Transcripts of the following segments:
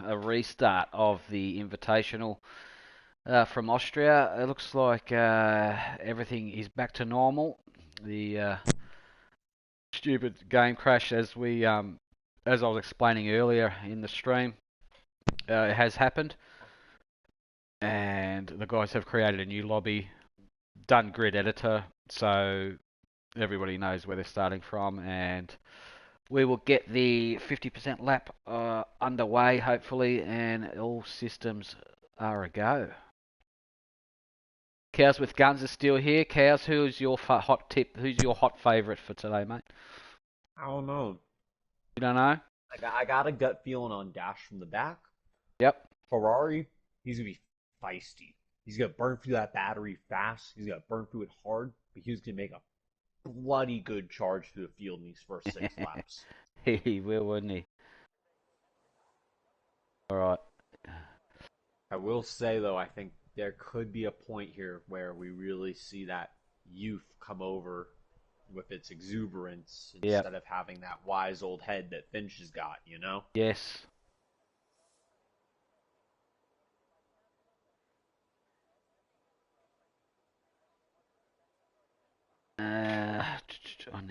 a restart of the Invitational from Austria. It looks like everything is back to normal. The stupid game crash, as I was explaining earlier in the stream, has happened, and the guys have created a new lobby, done grid editor, so everybody knows where they're starting from, and we will get the 50% lap underway, hopefully, and all systems are a go. Cows with Guns is still here. Cows, who's your hot tip? Who's your hot favourite for today, mate? I don't know. You don't know? I got a gut feeling on Dash from the back. Yep. Ferrari, he's gonna be feisty. He's gonna burn through that battery fast. He's gonna burn through it hard, but he's gonna make a bloody good charge through the field in these first 6 laps. He will, wouldn't he? All right. I will say though, I think there could be a point here where we really see that youth come over with its exuberance instead of having that wise old head that Finch has got, you know? Yes.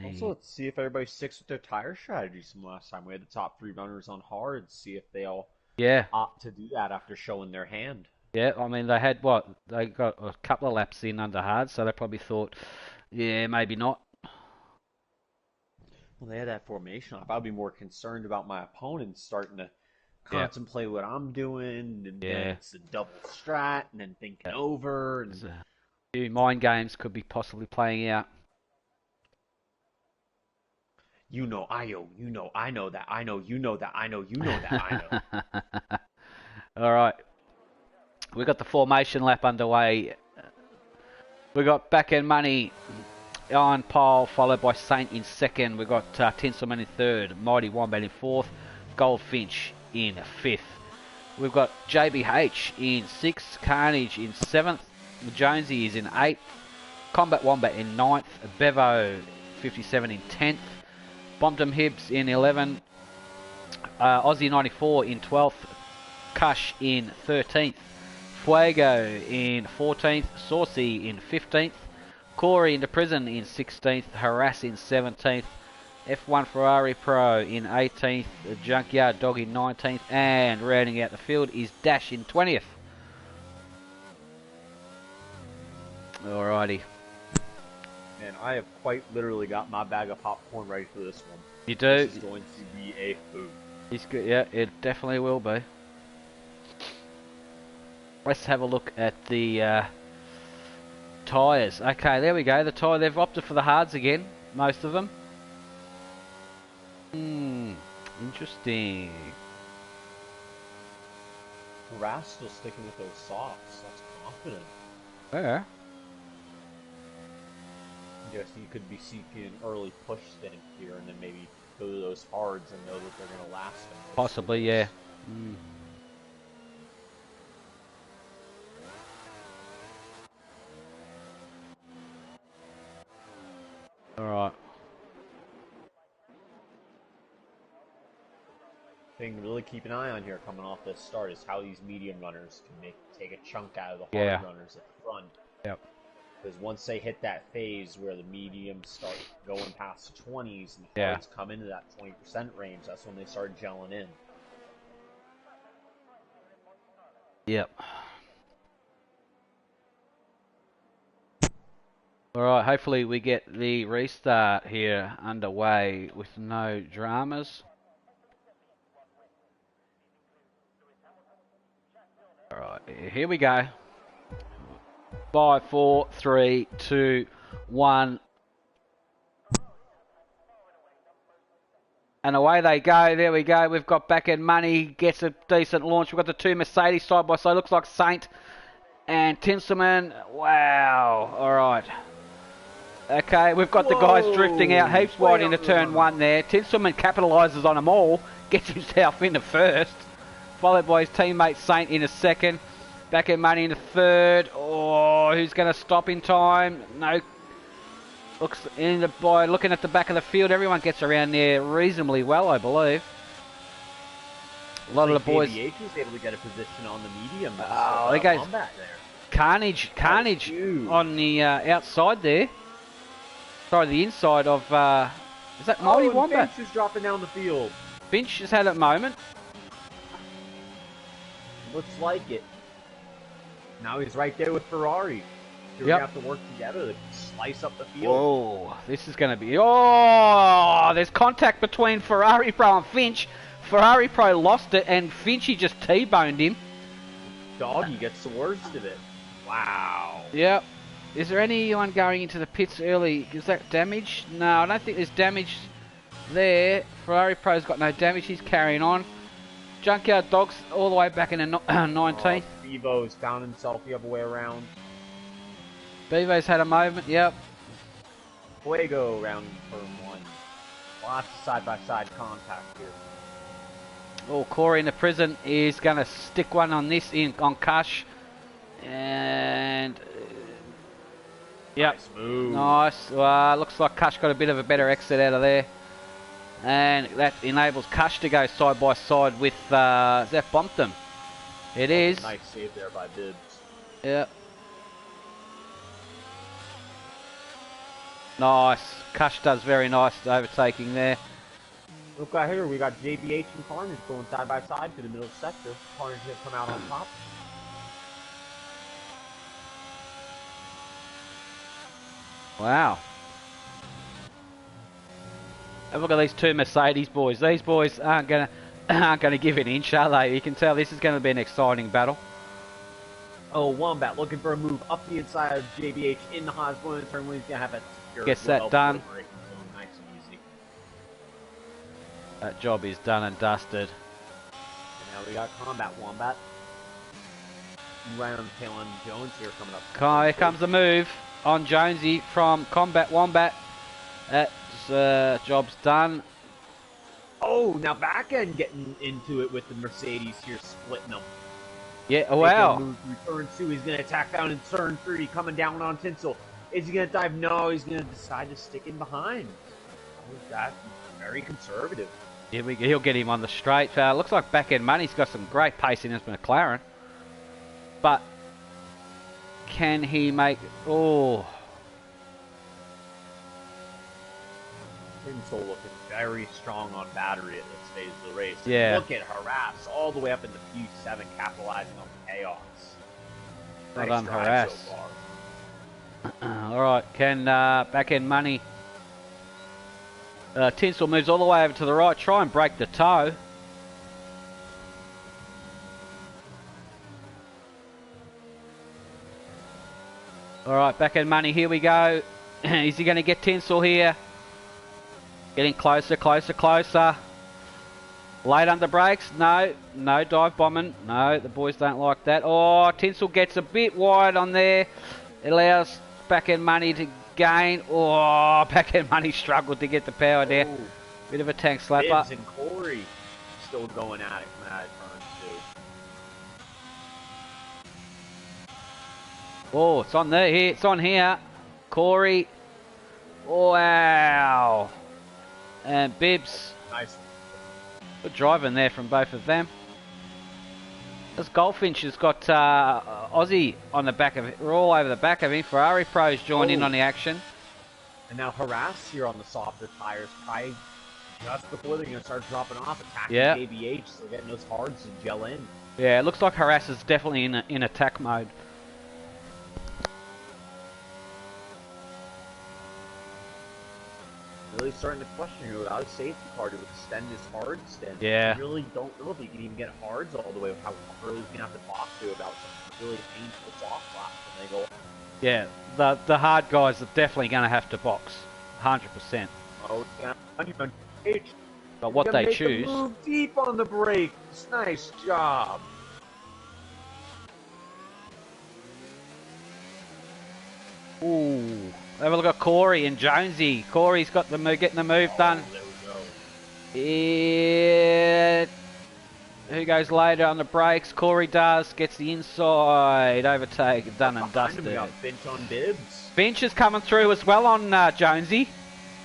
Also, let's see if everybody sticks with their tire strategies from last time. We had the top 3 runners on hard. See if they all opt to do that after showing their hand. Yeah, I mean, they had what? They got a couple of laps in under hard, so they probably thought, yeah, maybe not. Well, they had that formation off. I'd be more concerned about my opponent starting to contemplate what I'm doing, and then it's a double strat, and then thinking over. And... few mind games could be possibly playing out. You know, I know, you know, I know that, I know, you know that, I know, you know that, I know. All right. We got the formation lap underway. We got Back End Money on pole, followed by Saint in second. We got Tinselman in third, Mighty Wombat in fourth, Goldfinch in fifth. We've got JBH in sixth, Carnage in seventh, Jonesy is in eighth, Combat Wombat in ninth, Bevo 57 in 10th, Bompton Hibbs in 11th, Aussie 94 in 12th, Kush in 13th, Fuego in 14th, Saucy in 15th, Corey into prison in 16th, Harass in 17th, F1 Ferrari Pro in 18th, Junkyard Dog in 19th, and rounding out the field is Dash in 20th. Alrighty. Man, I have quite literally got my bag of popcorn ready for this one. You do? This is going to be a hoot. It's good. Yeah, it definitely will be. Let's have a look at the tyres. Okay, there we go. The tyre, they've opted for the hards again, most of them. Interesting. Harass still sticking with those softs. That's confident. Yeah. Yes, you could be seeking an early push stint here and then maybe go to those hards and know that they're going to last them. Possibly, yeah. Alright. Thing to really keep an eye on here coming off this start is how these medium runners can take a chunk out of the hard runners at the front. Yep. Because once they hit that phase where the mediums start going past the 20s and the hards come into that 20% range, that's when they start gelling in. Yep. Alright, hopefully we get the restart here underway with no dramas. Alright, here we go. 5, 4, 3, 2, 1. And away they go. There we go. We've got Back End Money. Gets a decent launch. We've got the two Mercedes side by side. Looks like Saint and Tinselman. Wow. All right. Okay, we've got the guys drifting out heaps wide into turn one there. Tinselman capitalises on them all. Gets himself into first. Followed by his teammate Saint in a second. Back End Money in the third. Oh, who's going to stop in time? No. Looks in the by looking at the back of the field, everyone gets around there reasonably well, I believe. A lot of the boys. JBH was able to get a position on the medium. Oh, there goes Carnage on the outside there. Sorry, the inside of, is that Mighty Wombat? Finch is dropping down the field. Finch has had a moment. Looks like it. Now he's right there with Ferrari. They're going to have to work together to slice up the field. Whoa, this is going to be... Oh, there's contact between Ferrari Pro and Finch. Ferrari Pro lost it and Finchy just T-boned him. Doggy gets the worst of it. Wow. Yep. Is there anyone going into the pits early? Is that damage? No, I don't think there's damage there. Ferrari Pro's got no damage. He's carrying on. Junkyard Dog's all the way back in the 19th. Bevo's found himself the other way around. Bevo's had a moment, yep. Fuego round turn 1. Lots of side-by-side contact here. Oh, Corey in the prison is going to stick one on this on Kush. And... Yep. Nice move. Nice. Looks like Kush got a bit of a better exit out of there. And that enables Kush to go side by side with Zeph Bompton. It is. Nice save there by Bibbs. Yep. Nice. Kush does very nice overtaking there. Look out here, we got JBH and Carnage going side by side to the middle sector. Carnage has come out on top. Wow. Have a look at these two Mercedes boys. These boys aren't gonna give an inch, are they? You can tell this is going to be an exciting battle. Oh, Wombat looking for a move up the inside of JBH in the Haas going turn when he's going to have it secure. Gets that done. Nice and easy. That job is done and dusted. And now we got Combat Wombat. Right on the tail end of Jones here coming up. Here comes the move on Jonesy from Combat Wombat. That's job's done. Oh, now back end getting into it with the Mercedes here, splitting them. Yeah, wow. Move through turn 2. He's going to attack down in turn 3, coming down on Tinsel. Is he going to dive? No, he's going to decide to stick in behind. That's very conservative. Yeah, he'll get him on the straight. Looks like back end money's got some great pace in his McLaren. But can he make... Oh... Tinsel looking very strong on battery at this phase of the race. Yeah. Look at Harass all the way up into Q7, capitalizing on chaos. Well Nice done, drive Harass. so far. Alright, can back end money... Tinsel moves all the way over to the right, try and break the toe. Alright, back end money, here we go. Is he going to get Tinsel here? Getting closer, closer, closer. Late under brakes. No, no dive bombing. No, the boys don't like that. Oh, Tinsel gets a bit wide on there. It allows back end money to gain. Oh, back end money struggled to get the power there. Bit of a tank slapper. Bibbs and Corey still going at it from that turn 2. Oh, it's on there. Here, it's on here. Corey. Wow. And Bibbs. Nice. Good driving there from both of them. This Goldfinch has got Aussie on the back of it. We're all over the back of him. Ferrari Pro's joined in on the action. And now Harass here on the softer tires. Probably just before they're going to start dropping off, attacking KBH, so getting those hards to gel in. Yeah, it looks like Harass is definitely in attack mode. Really starting to question here without a safety car to extend his hard stand. Yeah. I really don't know if he can even get hards all the way with how early he's going to have to box to about some really painful soft laps when they go. Yeah, the hard guys are definitely going to have to box. 100%. Oh, yeah. But what they choose... Move deep on the brakes. Nice job. Ooh. Have a look at Corey and Jonesy. Corey's got the getting the move done. There we go. Who goes later on the brakes? Corey does. Gets the inside. Overtake. Done and dusted. We got Finch on Bibbs. Finch is coming through as well on Jonesy.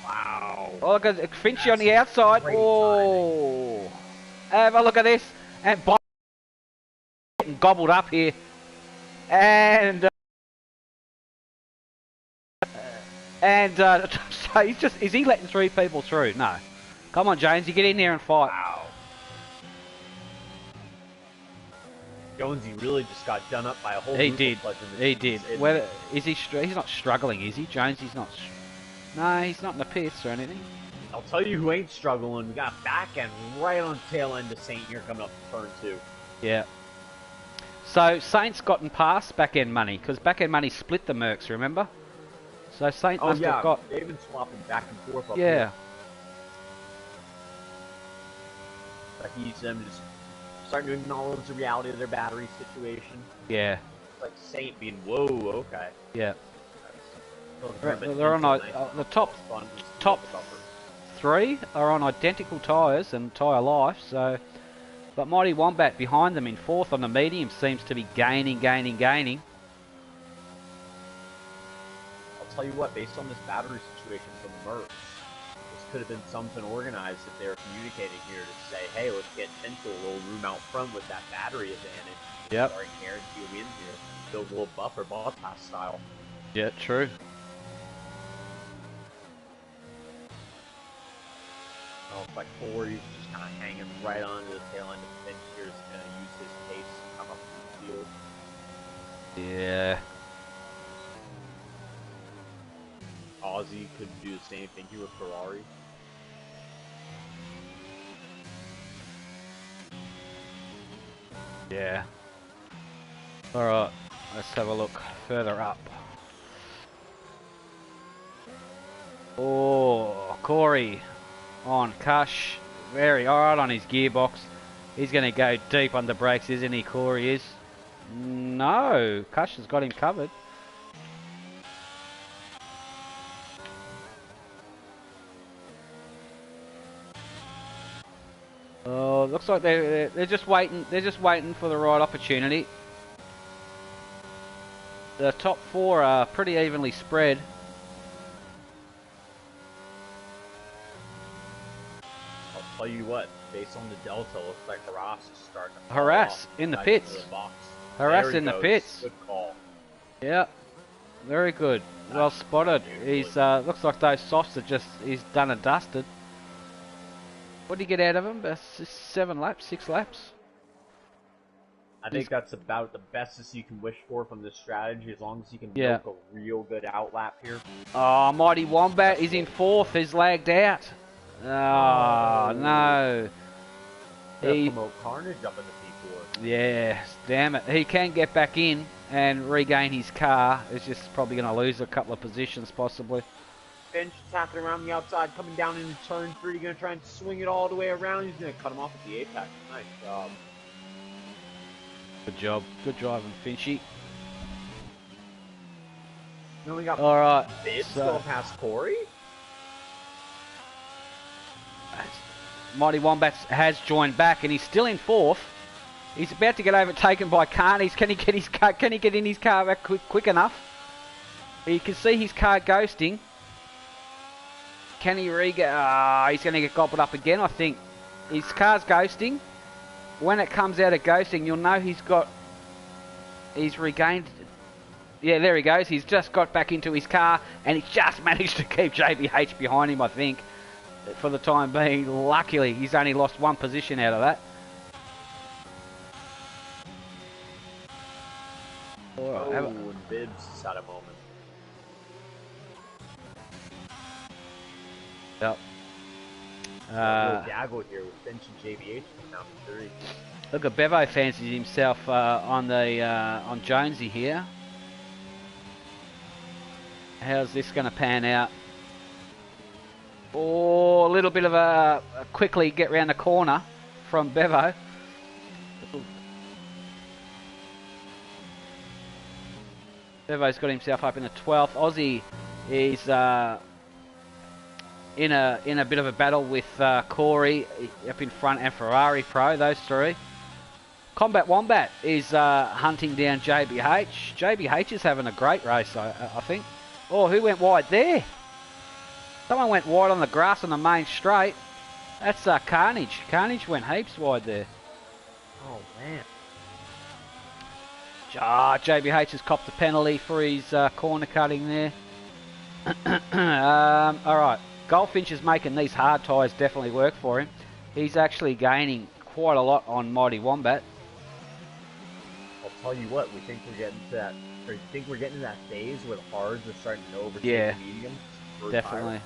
Wow. Oh, look at Finchy on the outside. Oh. Have a look at this. and getting gobbled up here. And so he's just, is he letting 3 people through? No. Come on, James, you get in there and fight. Wow. Jonesy really just got done up by a whole group of pleasant. He did. Whether, is he? He's not struggling, is he? Jonesy's not. No, he's not in the pits or anything. I'll tell you who ain't struggling. We got back end right on tail end of Saint here coming up to turn 2. Yeah. So Saint's gotten past back end money because back end money split the Mercs. Remember? So Saint must have got. They've been swapping back and forth. Up yeah. Here. But he's just starting to acknowledge the reality of their battery situation. Yeah. It's like Saint being, whoa, okay. Yeah. They're on the top 3 are on identical tyres and tyre life, so. But Mighty Wombat behind them in 4th on the medium seems to be gaining. I'll tell you what, based on this battery situation from the Mercs, this could have been something organized if they were communicating here to say, hey, let's get Tinto a little room out front with that battery advantage. Yep. Or guarantee a win here. Build a little buffer, ball toss style. Yeah, true. Oh, it's like Corey's just kind of hanging right onto the tail end of the bench here. Is going to use his pace to come up the field. Yeah. Aussie could do the same thing here with Ferrari. Yeah. Alright, let's have a look further up. Oh, Corey on Cush. Very alright on his gearbox. He's going to go deep on the brakes, isn't he, Corey is? No, Cush has got him covered. Oh, looks like they're just waiting. They're just waiting for the right opportunity. The top 4 are pretty evenly spread. I'll tell you what, based on the delta, looks like Harass is starting to Harass in the pits. Harass in the pits. Good call. Yeah, very good. Well spotted. He's looks like those softs are just he's done and dusted. What did he get out of him? 7 laps, 6 laps? I think that's about the bestest you can wish for from this strategy, as long as you can milk a real good outlap here. Oh, Mighty Wombat is in 4th. He's lagged out. Oh, no. He promote Carnage up in the P4. Yes, damn it. He can get back in and regain his car. It's just probably going to lose a couple of positions, possibly. Bench tapping around the outside, coming down into turn 3. Going to try and swing it all the way around. He's going to cut him off at the apex. Nice job. Good job. Good driving, Finchy. Then we got Alright. Still past Corey. Mighty Wombat has joined back and he's still in 4th. He's about to get overtaken by Carnies. Can he get his car? Can he get in his car back quick enough? You can see his car ghosting. Can he re-get? He's going to get gobbled up again, I think. His car's ghosting. When it comes out of ghosting, you'll know he's regained. Yeah, there he goes. He's just got back into his car and he's just managed to keep JBH behind him, I think, for the time being. Luckily, he's only lost 1 position out of that. And Bibbs has had a moment. Yep. Dago here with Finch and JBH now for 3. Look at Bevo fancies himself on Jonesy here. How's this going to pan out? Oh, a little bit of a quickly get round the corner from Bevo. Bevo's got himself up in the 12th. Aussie is in a bit of a battle with Corey up in front and Ferrari Pro, those 3. Combat Wombat is hunting down JBH. JBH is having a great race, I think. Oh, who went wide there? Someone went wide on the grass on the main straight. That's Carnage. Carnage went heaps wide there. Oh, man. JBH has copped the penalty for his corner cutting there. Alright, Goldfinch is making these hard tyres definitely work for him. He's actually gaining quite a lot on Mighty Wombat. I'll tell you what, we think we're getting to that. Or you think we're getting to that phase where the hards are starting to overtake the mediums? Definitely.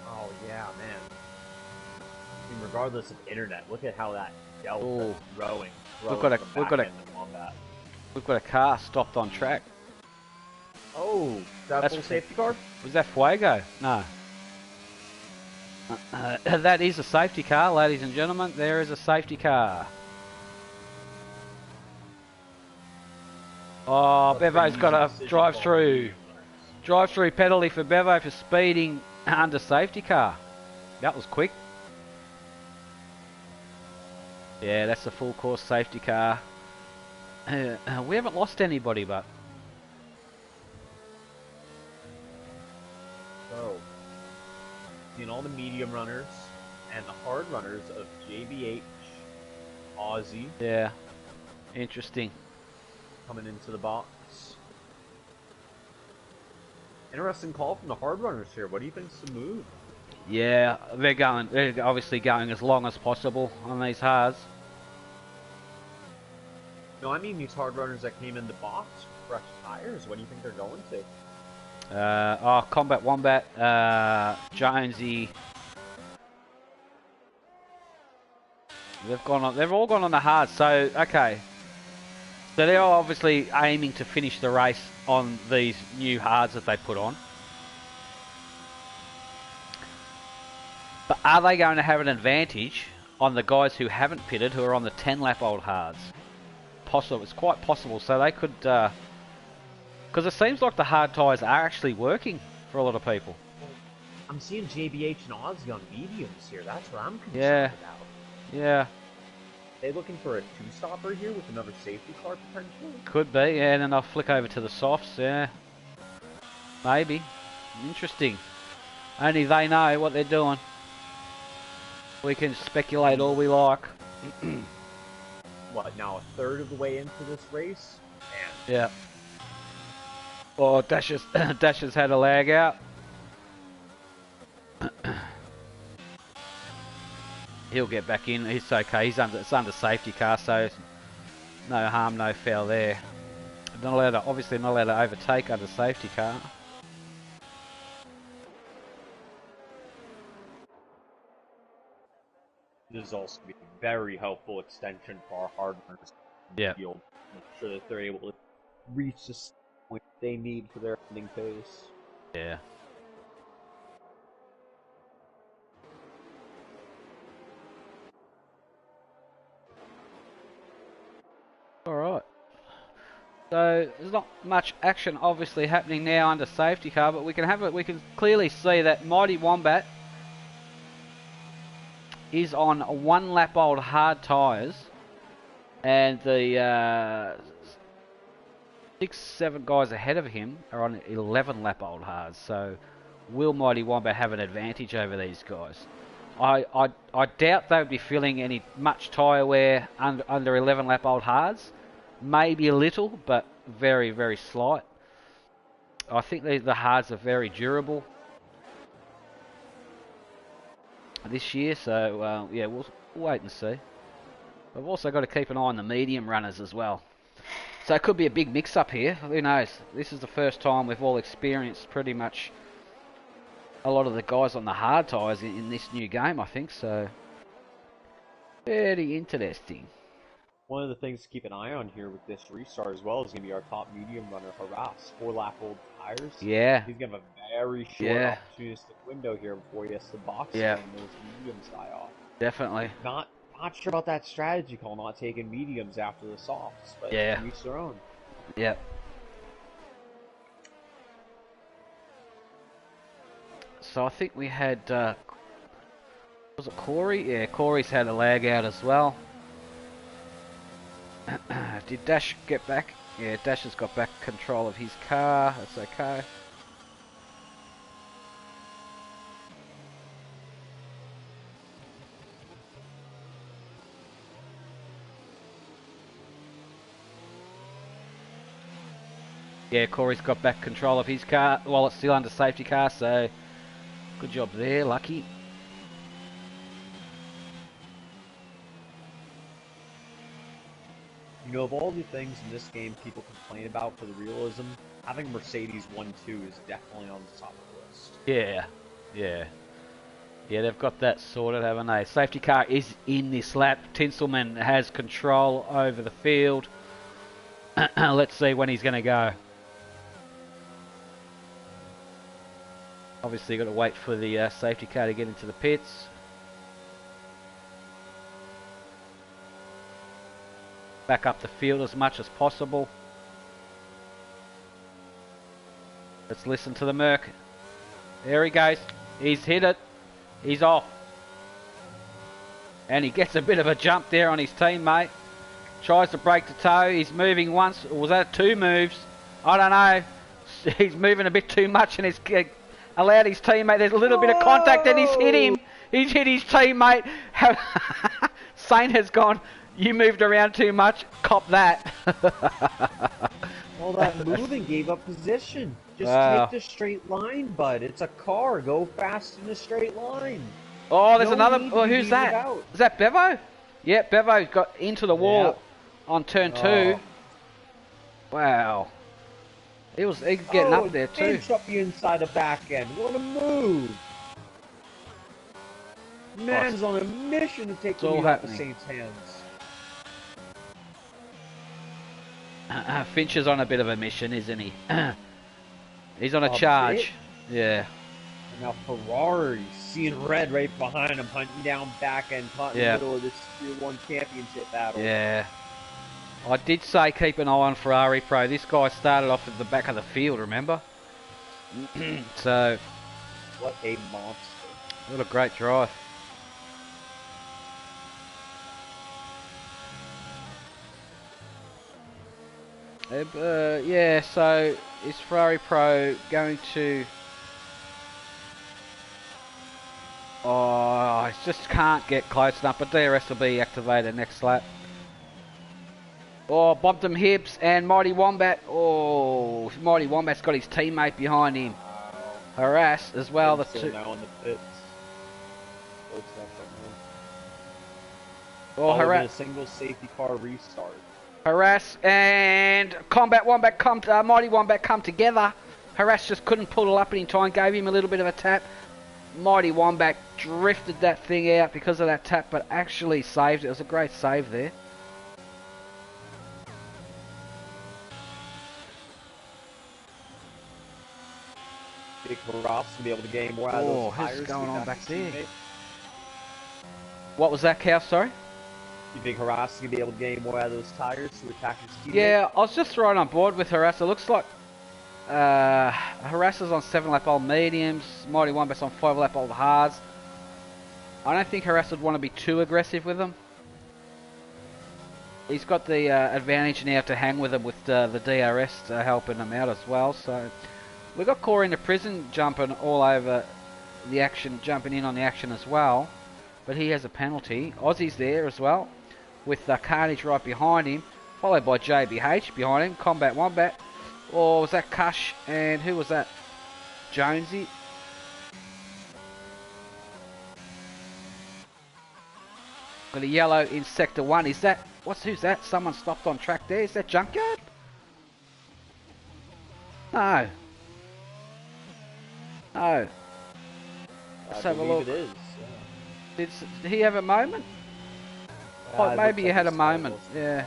Oh yeah, man. I mean, regardless of internet, look at how that delta is growing. We've got a car stopped on track. Oh, that's full safety car? Was that Fuego? No. That is a safety car, ladies and gentlemen. There is a safety car. Oh, Bevo's got a drive-through penalty for Bevo for speeding under safety car. That was quick. Yeah, that's a full course safety car. We haven't lost anybody, but... So, seeing all the medium runners and the hard runners of JBH, Aussie. Yeah, interesting. Coming into the box. Interesting call from the hard runners here. What do you think's the move? Yeah, they're obviously going as long as possible on these hards. No, I mean these hard runners that came in the box, fresh tires. What do you think they're going to? Combat Wombat, Jonesy. They've all gone on the hard. So okay. So they're obviously aiming to finish the race on these new hards that they put on. But are they going to have an advantage on the guys who haven't pitted, who are on the 10-lap-old hards? Possible. It's quite possible. So they could... Because it seems like the hard tyres are actually working for a lot of people. I'm seeing JBH and Aussie on mediums here. That's what I'm concerned about. Yeah. They looking for a two-stopper here with another safety car potentially? Could be, yeah, and then I'll flick over to the softs, yeah. Maybe. Interesting. Only they know what they're doing. We can speculate all we like. What, now a third of the way into this race? Man. Yeah. Oh, Dash's had a lag out. He'll get back in. He's okay. It's under safety car, so no harm, no foul there. Obviously not allowed to overtake under safety car. This is also going to be a very helpful extension for our hard runners in the field. Make sure that they're able to reach the point they need for their ending pace. Yeah. Alright. So there's not much action obviously happening now under safety car, but we can clearly see that Mighty Wombat is on 1 lap old hard tyres, and the 6-7 guys ahead of him are on 11 lap old hards. So will Mighty Wombat have an advantage over these guys? I doubt they would be feeling much tyre wear under 11 lap old hards. Maybe a little, but very, very slight. I think the hards are very durable this year, so yeah, we'll wait and see. We've also got to keep an eye on the medium runners as well. So it could be a big mix-up here. Who knows? This is the first time we've all experienced pretty much a lot of the guys on the hard tyres in this new game, I think. So very interesting. One of the things to keep an eye on here with this restart as well is going to be our top medium runner, Harass. 4-lap-old tires. Yeah. He's going to have a very short opportunistic window here before he has to box and those mediums die off. Definitely. Not sure about that strategy call, not taking mediums after the softs, but each their own. Yeah. So I think we had, was it Corey? Yeah, Corey's had a lag out as well. Did Dash get back? Yeah, Dash has got back control of his car. That's okay. Yeah, Corey's got back control of his car while it's still under safety car, so good job there, lucky. You know, of all the things in this game people complain about for the realism, having Mercedes 1-2 is definitely on the top of the list. Yeah, yeah. Yeah, they've got that sorted, haven't they? Safety car is in this lap. Tinselman has control over the field. Let's see when he's going to go. Obviously, you've got to wait for the safety car to get into the pits. Back up the field as much as possible. Let's listen to the Merc. There he goes. He's hit it. He's off. And he gets a bit of a jump there on his teammate. Tries to break the toe. He's moving once. Or was that two moves? I don't know. He's moving a bit too much and he's allowed his teammate. There's a little bit of contact and he's hit him. He's hit his teammate. Saint has gone, you moved around too much. Cop that. All that moving gave up position. Just hit the straight line, bud. It's a car. Go fast in a straight line. Oh, there's another. Oh, who's that? Is that Bevo? Yeah, Bevo got into the wall on turn 2. Wow. He was getting up there too. Inch up the inside of back end. What a move. Man's on a mission to take the lead out of Saint's hands. Finch is on a bit of a mission, isn't he? He's on a charge. Yeah. And now Ferrari, seeing red right behind him, hunting down back end, caught in the middle of this Tier 1 championship battle. Yeah. I did say keep an eye on Ferrari Pro. This guy started off at the back of the field, remember? So. What a monster. What a great drive. Yeah, so is Ferrari Pro going to... Oh, I just can't get close enough, but DRS will be activated next lap. Oh, bumped him hips and Mighty Wombat. Oh, Mighty Wombat's got his teammate behind him. Harass as well. The two. Now on the pits. Oh, Harass. A single safety car restart. Harass and Combat Wombat Mighty Wombat come together. Harass just couldn't pull it up in time, gave him a little bit of a tap. Mighty Wombat drifted that thing out because of that tap, but actually saved it. It was a great save there. Big Ross to be able to gain more out of those tires. Who's going on back there? What was that, Cow? Sorry? You think Harass is going to be able to gain more out of those tires to attack his teammate? Yeah, I was just right on board with Harass. It looks like Harass is on 7-lap old mediums, Mighty Wombat's on 5-lap old hards. I don't think Harass would want to be too aggressive with them. He's got the advantage now to hang with them with the DRS helping him out as well. So we got Corey into prison jumping all over the action, jumping in on the action as well. But he has a penalty. Aussie's there as well, with Carnage right behind him, followed by JBH behind him, Combat Wombat. Or was that Cush? And who was that? Jonesy. Got a yellow in Sector 1. Is that... who's that? Someone stopped on track there. Is that Junkyard? No. No. Let's have a look. It is. Did he have a moment? Oh, maybe he had a moment. Yeah.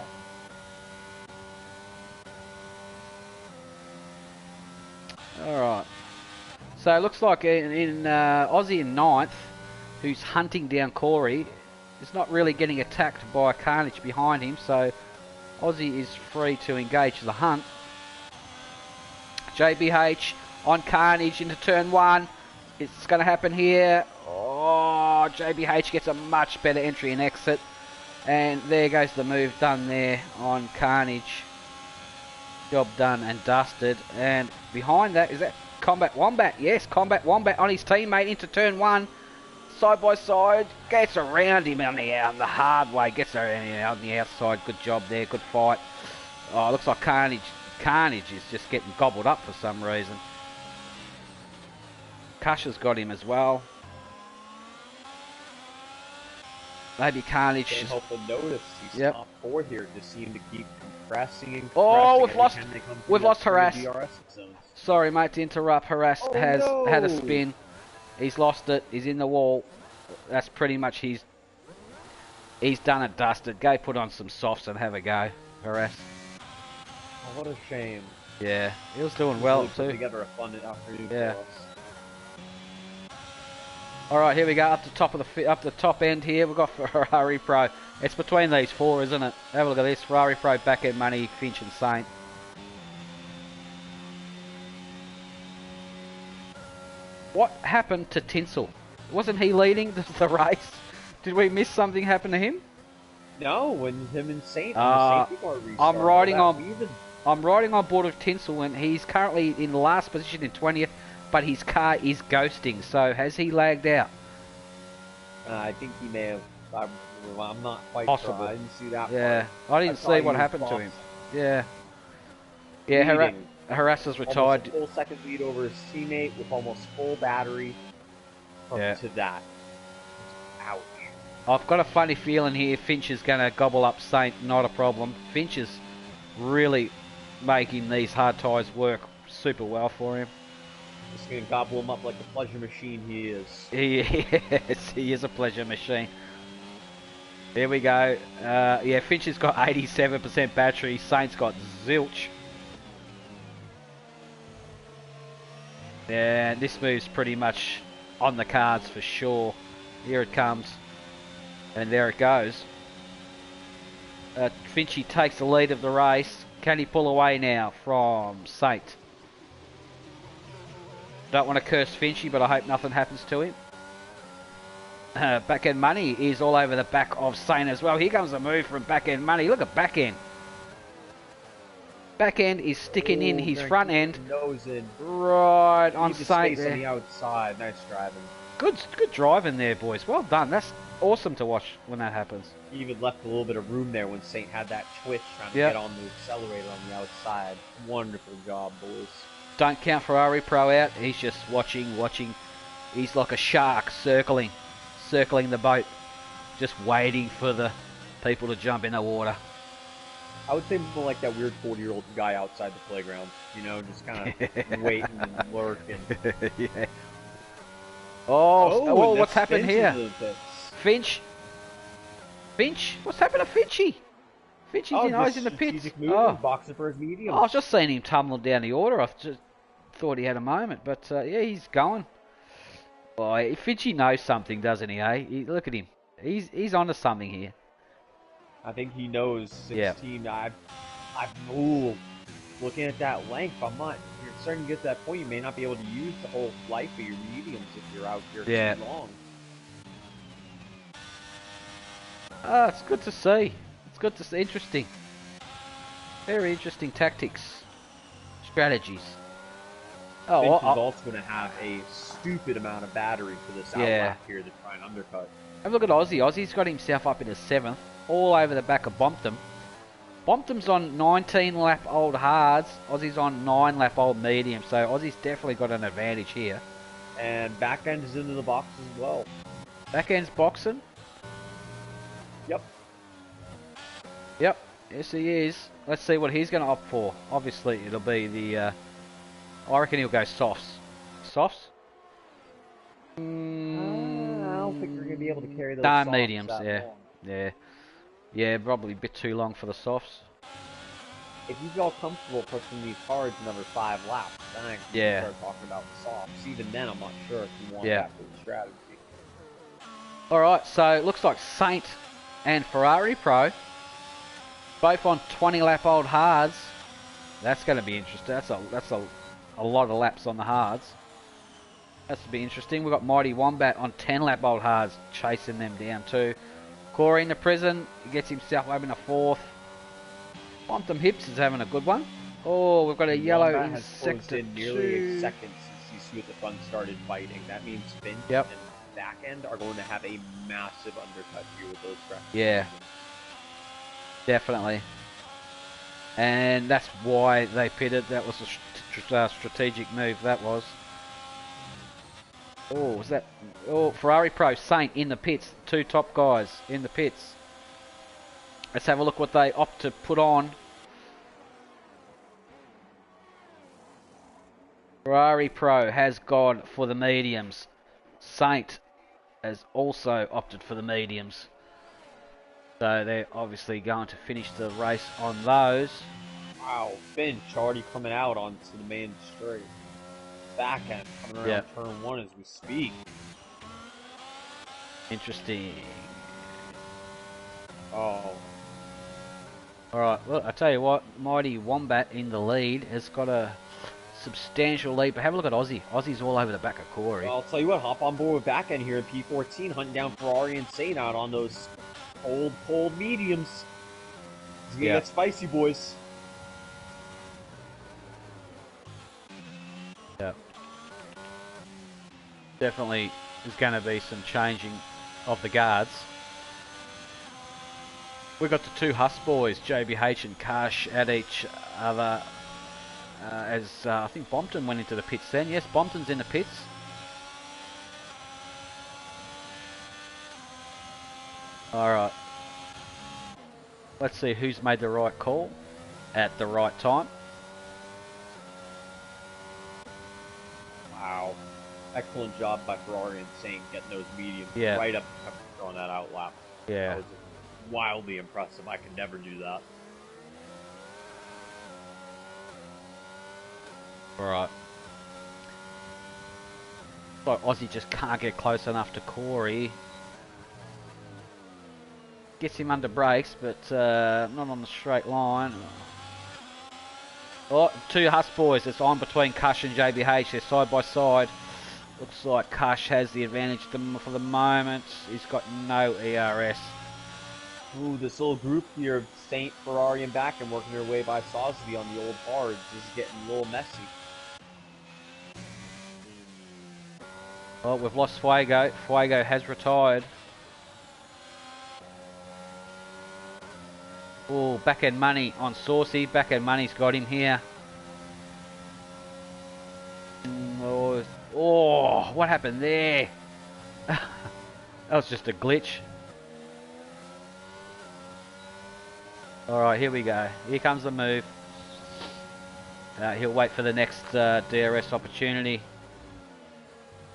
Alright. So it looks like in Aussie in 9th, who's hunting down Corey, is not really getting attacked by Carnage behind him, so Aussie is free to engage the hunt. JBH on Carnage into turn 1. It's going to happen here. Oh, JBH gets a much better entry and exit. And there goes the move done there on Carnage. Job done and dusted. And behind that, is that Combat Wombat? Yes, Combat Wombat on his teammate into turn 1. Side by side. Gets around him on the hard way. Gets around him on the outside. Good job there. Good fight. Oh, looks like Carnage Carnage is just getting gobbled up for some reason. Kasha's got him as well. Maybe Carnage. Can't help but notice these top 4 here just seem to keep compressing and compressing. Oh, we've lost Harass. Zones. Sorry, mate, to interrupt. Harass has had a spin. He's lost it. He's in the wall. That's pretty much he's done and dusted. Go put on some softs and have a go, Harass. Oh, what a shame. Yeah, he was doing well too. Put together a fun afternoon for us. All right, here we go up the top end here. We've got Ferrari Pro. It's between these 4, isn't it? Have a look at this: Ferrari Pro, Back End Money, Finch, and Saint. What happened to Tinsel? Wasn't he leading the race? Did we miss something happen to him? No, when him and Saint. I'm riding on board with Tinsel, and he's currently in last position in 20th. But his car is ghosting, so has he lagged out? I think he may have. I'm not quite Possible. sure. I didn't see that. Yeah, I didn't see what happened to him. Yeah. Yeah, Harasser's retired. Almost a full second lead over his teammate with almost full battery. To that. Ouch. I've got a funny feeling here Finch is going to gobble up Saint, not a problem. Finch is really making these hard tyres work super well for him. Just going to gobble him up like the pleasure machine he is. He is a pleasure machine. There we go. Yeah, Finch has got 87% battery. Saint's got zilch. Yeah, this move's pretty much on the cards for sure. Here it comes. And there it goes. Finchy takes the lead of the race. Can he pull away now from Saint? Don't want to curse Finchy, but I hope nothing happens to him. Back End Money is all over the back of Saint as well. Here comes a move from Back End Money. Look at Back End. Back End is sticking in his front end. Nose in. Right on Saint there. On the outside. Nice driving. Good driving there, boys. Well done. That's awesome to watch when that happens. He even left a little bit of room there when Saint had that twitch trying to get on the accelerator on the outside. Wonderful job, boys. Don't count Ferrari Pro out. He's just watching. He's like a shark circling the boat, just waiting for the people to jump in the water. I would say more like that weird 40-year-old guy outside the playground. You know, just kind of waiting and lurking. Yeah. Oh, what's happened here? Finch, what's happened to Finchy? Finchy's in the pits. Boxing for his medium. I was just seeing him tumbling down the order. I just thought he had a moment, but yeah, he's going. Oh, Finchy knows something, doesn't he? Eh? Look at him. He's onto something here. I think he knows 16. Looking at that length, you're starting to get to that point. You may not be able to use the whole life of your mediums if you're out here too long. It's good to see. Interesting. Very interesting tactics. Strategies. Finch is also going to have a stupid amount of battery for this outlap here to try and undercut. Have a look at Aussie. Aussie's got himself up into 7th, all over the back of Bompton. Bompton's on 19 lap old hards. Aussie's on 9 lap old medium, so Aussie's definitely got an advantage here. And back end is into the box as well. Back end's boxing. Yep, yes he is. Let's see what he's going to opt for. Obviously, it'll be the... I reckon he'll go softs. Softs? I don't think we're going to be able to carry those softs mediums, that long. Yeah, probably a bit too long for the softs. If you feel comfortable pushing these cards another 5 laps, then I can start talking about the softs. Even then, I'm not sure if you want that for the strategy. Alright, so it looks like Saint and Ferrari Pro both on 20 lap old hards. That's going to be interesting. That's a lot of laps on the hards. That's to be interesting. We've got Mighty Wombat on 10 lap old hards chasing them down too. Corey in the prison. He gets himself over to 4th. Quantum Hips is having a good one. Oh, we've got a yellow in sector 2. Nearly a second since these two at the front started fighting. That means Finch and back end are going to have a massive undercut here with those tracks. Yeah. Definitely. And that's why they pitted. That was a strategic move, that was. Oh, was that... Oh, Ferrari Pro, Saint in the pits. 2 top guys in the pits. Let's have a look what they opt to put on. Ferrari Pro has gone for the mediums. Saint has also opted for the mediums. So they're obviously going to finish the race on those. Wow, Finch already coming out onto the main straight. Back end coming around turn 1 as we speak. Interesting. Oh. Alright, well, I tell you what, Mighty Wombat in the lead has got a substantial lead, but have a look at Aussie. Aussie's all over the back of Corey. Well, I'll tell you what, hop on board with back end here at P14, hunting down Ferrari and Saint out on those cold mediums. It's gonna get spicy, boys. Yeah. Definitely there's going to be some changing of the guards. We've got the 2 Huss boys, JBH and Kash, at each other. I think Bompton went into the pits then. Yes, Bompton's in the pits. Alright. Let's see who's made the right call at the right time. Wow. Excellent job by Ferrari and Saint getting those mediums right up on that outlap. Yeah. That was wildly impressive. I could never do that. Alright. So Aussie just can't get close enough to Corey. Gets him under brakes, but not on the straight line. Oh, 2 Huss boys. It's on between Kush and JBH. They're side by side. Looks like Kush has the advantage for the moment. He's got no ERS. Ooh, this little group here of Saint, Ferrari, and back and working their way by Sosby on the old hards is getting a little messy. Well, we've lost Fuego. Fuego has retired. Oh, back end money on Saucy. Back end money's got him here. Oh, what happened there? That was just a glitch. Alright, here we go. Here comes the move. He'll wait for the next DRS opportunity.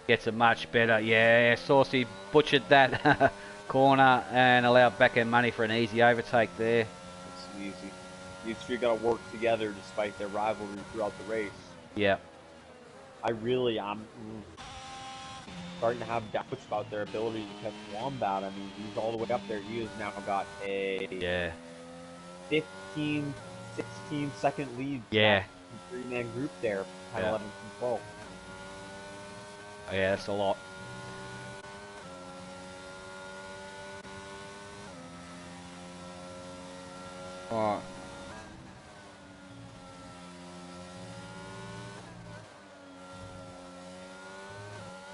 Gets it much better. Yeah, Saucy butchered that corner and allowed back end money for an easy overtake there. It's easy. These 3 got to work together despite their rivalry throughout the race. Yeah. I'm starting to have doubts about their ability to catch Wombat. I mean, he's all the way up there. He has now got a 15, 16 second lead. Yeah. 3-man group there. 10, 11, and 12. Oh, yeah, that's a lot. Alright.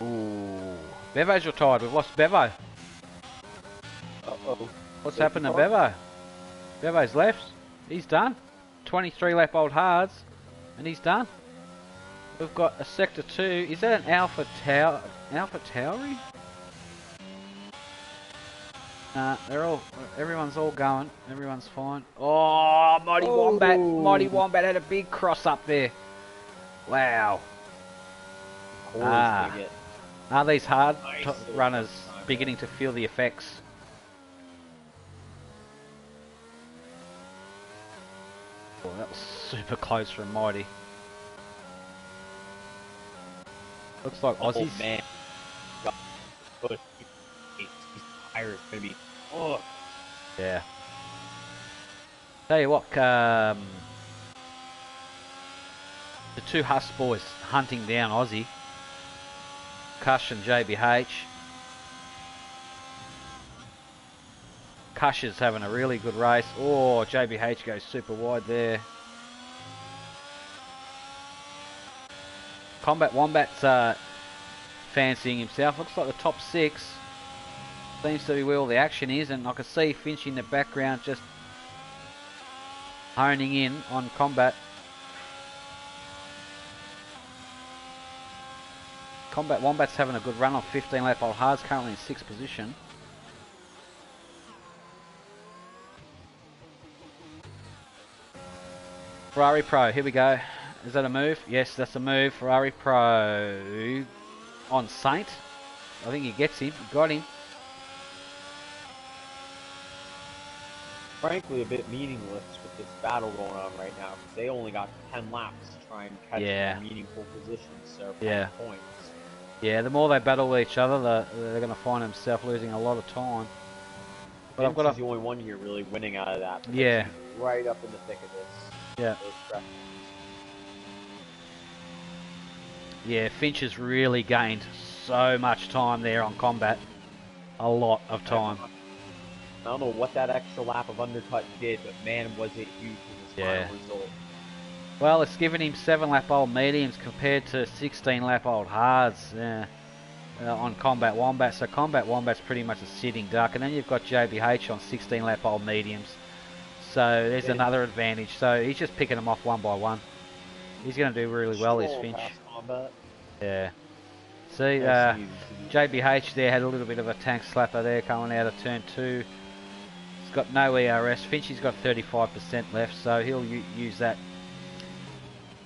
Ooh. Bevo's retired. We've lost Bevo. Uh-oh. What's happened to Bevo? Bevo's left. He's done. 23 lap old hards. And he's done. We've got a Sector 2. Is that an Alpha Tauri? Nah, everyone's all going. Everyone's fine. Oh, Mighty Wombat. Mighty Wombat had a big cross up there. Wow. Are these hard runners beginning to feel the effects? Oh, that was super close from Mighty. Looks like Aussie's. Oh, man. His tire is going to be... Oh. Yeah. Tell you what, the 2 Huss boys hunting down Aussie. Kush and JBH. Kush is having a really good race. Oh, JBH goes super wide there. Combat Wombat's fancying himself. Looks like the top 6 seems to be where all the action is, and I can see Finch in the background just honing in on Combat. Combat Wombat's having a good run on 15 lap old hards, currently in 6th position. Ferrari Pro, here we go. Is that a move? Yes, that's a move. Ferrari Pro on Saint. I think he gets him. Got him. Frankly, a bit meaningless with this battle going on right now, because they only got 10 laps to try and catch a meaningful positions, so points. Yeah, the more they battle with each other, they're going to find themselves losing a lot of time. But I've got the only one here really winning out of that. Yeah. He's right up in the thick of this. Yeah. Yeah, Finch has really gained so much time there on Combat. A lot of time. I don't know what that extra lap of undercut did, but man, was it huge in this final result. Well, it's given him 7 lap old mediums compared to 16 lap old hards on Combat Wombat. So Combat Wombat's pretty much a sitting duck, and then you've got JBH on 16 lap old mediums. So there's another advantage. So he's just picking them off one by one. He's going to do really well, this Finch. Yeah. See, JBH there had a little bit of a tank slapper there coming out of turn 2. He's got no ERS. Finchie's got 35% left, so he'll use that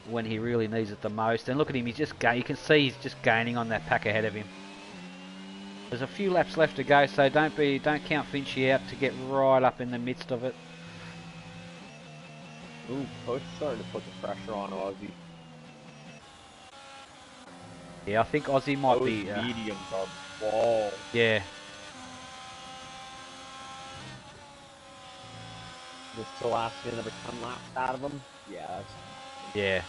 when he really needs it the most. And look at him, he's just you can see he's just gaining on that pack ahead of him. There's a few laps left to go, so don't count Finchie out to get right up in the midst of it. Ooh, Coach starting to put the pressure on Aussie. Yeah, I think Aussie might Those be... mediums are balls. Yeah. Just the last another 10 laps out of him. Yeah, that's... Yeah.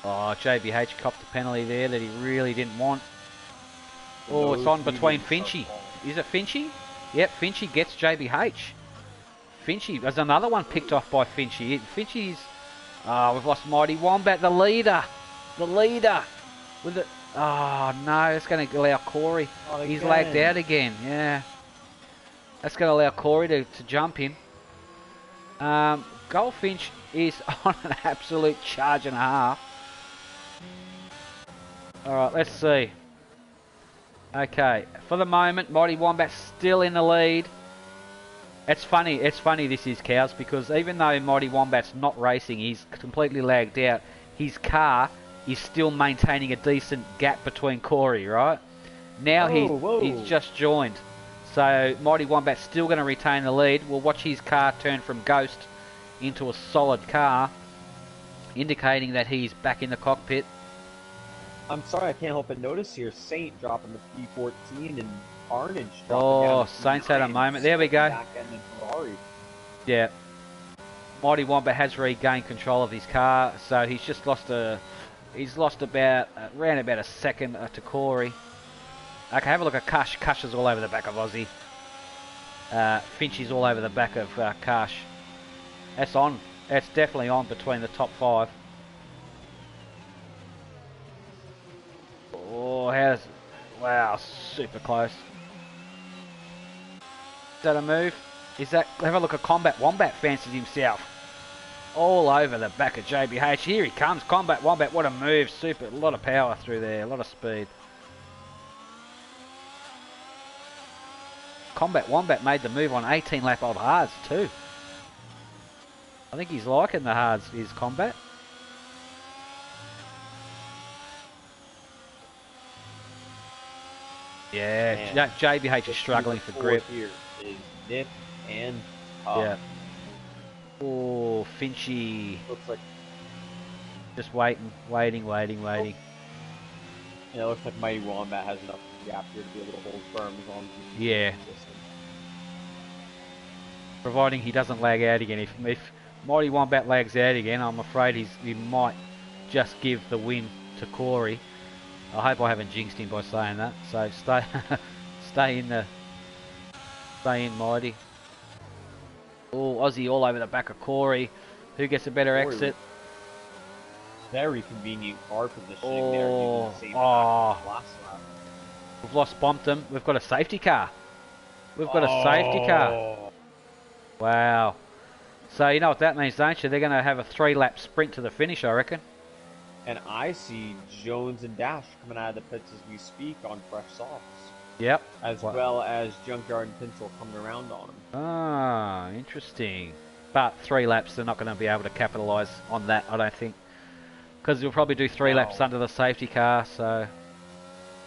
Oh, JBH copped a penalty there that he really didn't want. Oh, it's on between Finchie. Is it Finchie? Yep, Finchie gets JBH. Finchie, there's another one picked off by Finchie. Finchie's... Oh, we've lost Mighty Wombat, the leader. The leader. With it. Oh, no, it's going to allow Corey. Oh, he's lagged out again, yeah. That's going to allow Corey to jump in. Goldfinch is on an absolute charge and a half. Alright, let's see. Okay, for the moment, Mighty Wombat's still in the lead. It's funny this is, Cows, because even though Mighty Wombat's not racing, he's completely lagged out. His car is still maintaining a decent gap between Corey, right? Now he's just joined. So Mighty Wombat's still going to retain the lead. We'll watch his car turn from Ghost into a solid car, indicating that he's back in the cockpit. I'm sorry, I can't help but notice here, Saint dropping the P14 and Carnage dropping down. Oh, Saint's had a moment. There we go. Yeah. Mighty Wombat has regained control of his car, so he's just lost about around about a second to Corey. Okay, have a look at Kush. Kush is all over the back of Aussie. Finch is all over the back of Kush. That's on. That's definitely on between the top 5. Oh, wow, super close. Is that a move? Have a look at Combat Wombat fancies himself. All over the back of JBH. Here he comes, Combat Wombat, what a move. Super, a lot of power through there, a lot of speed. Combat Wombat made the move on 18 lap old hards too. I think he's liking the hards, his Combat. Yeah, JBH is struggling for grip. Here is Nip and yeah. Oh, Finchie. Looks like just waiting. Yeah, it looks like Mighty Wombat has enough gap here to be able to hold firm as long as yeah. Providing he doesn't lag out again. If Mighty Wombat lags out again, I'm afraid he might just give the win to Corey. I hope I haven't jinxed him by saying that. So stay in Mighty. Oh, Aussie all over the back of Corey. Who gets a better exit? Very convenient car positioning there. We've lost Bompton. We've got a safety car. We've got a safety car. Wow. So you know what that means, don't you? They're going to have a 3-lap sprint to the finish, I reckon. And I see Jones and Dash coming out of the pits as we speak on fresh softs. Yep. As well as Junkyard and Pinsel coming around on him. Ah, interesting. But 3 laps, they're not going to be able to capitalise on that, I don't think. Because you'll probably do 3 laps under the safety car, so...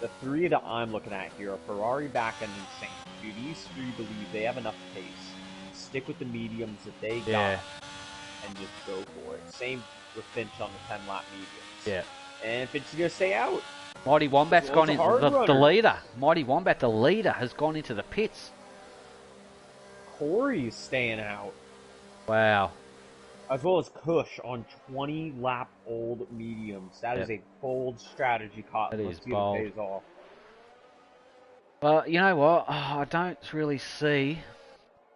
The 3 that I'm looking at here are Ferrari, Back End, and Saint. Do these 3 believe they have enough pace? Stick with the mediums that they got and just go for it. Same with Finch on the 10-lap mediums. Yeah. And Finch is going to stay out. Mighty Wombat's gone into the leader. Mighty Wombat, the leader, has gone into the pits. Corey's staying out. Wow. As well as Kush on 20-lap-old mediums. That is a bold strategy, Cotton. Let's see if it pays off. Well, you know what? I don't really see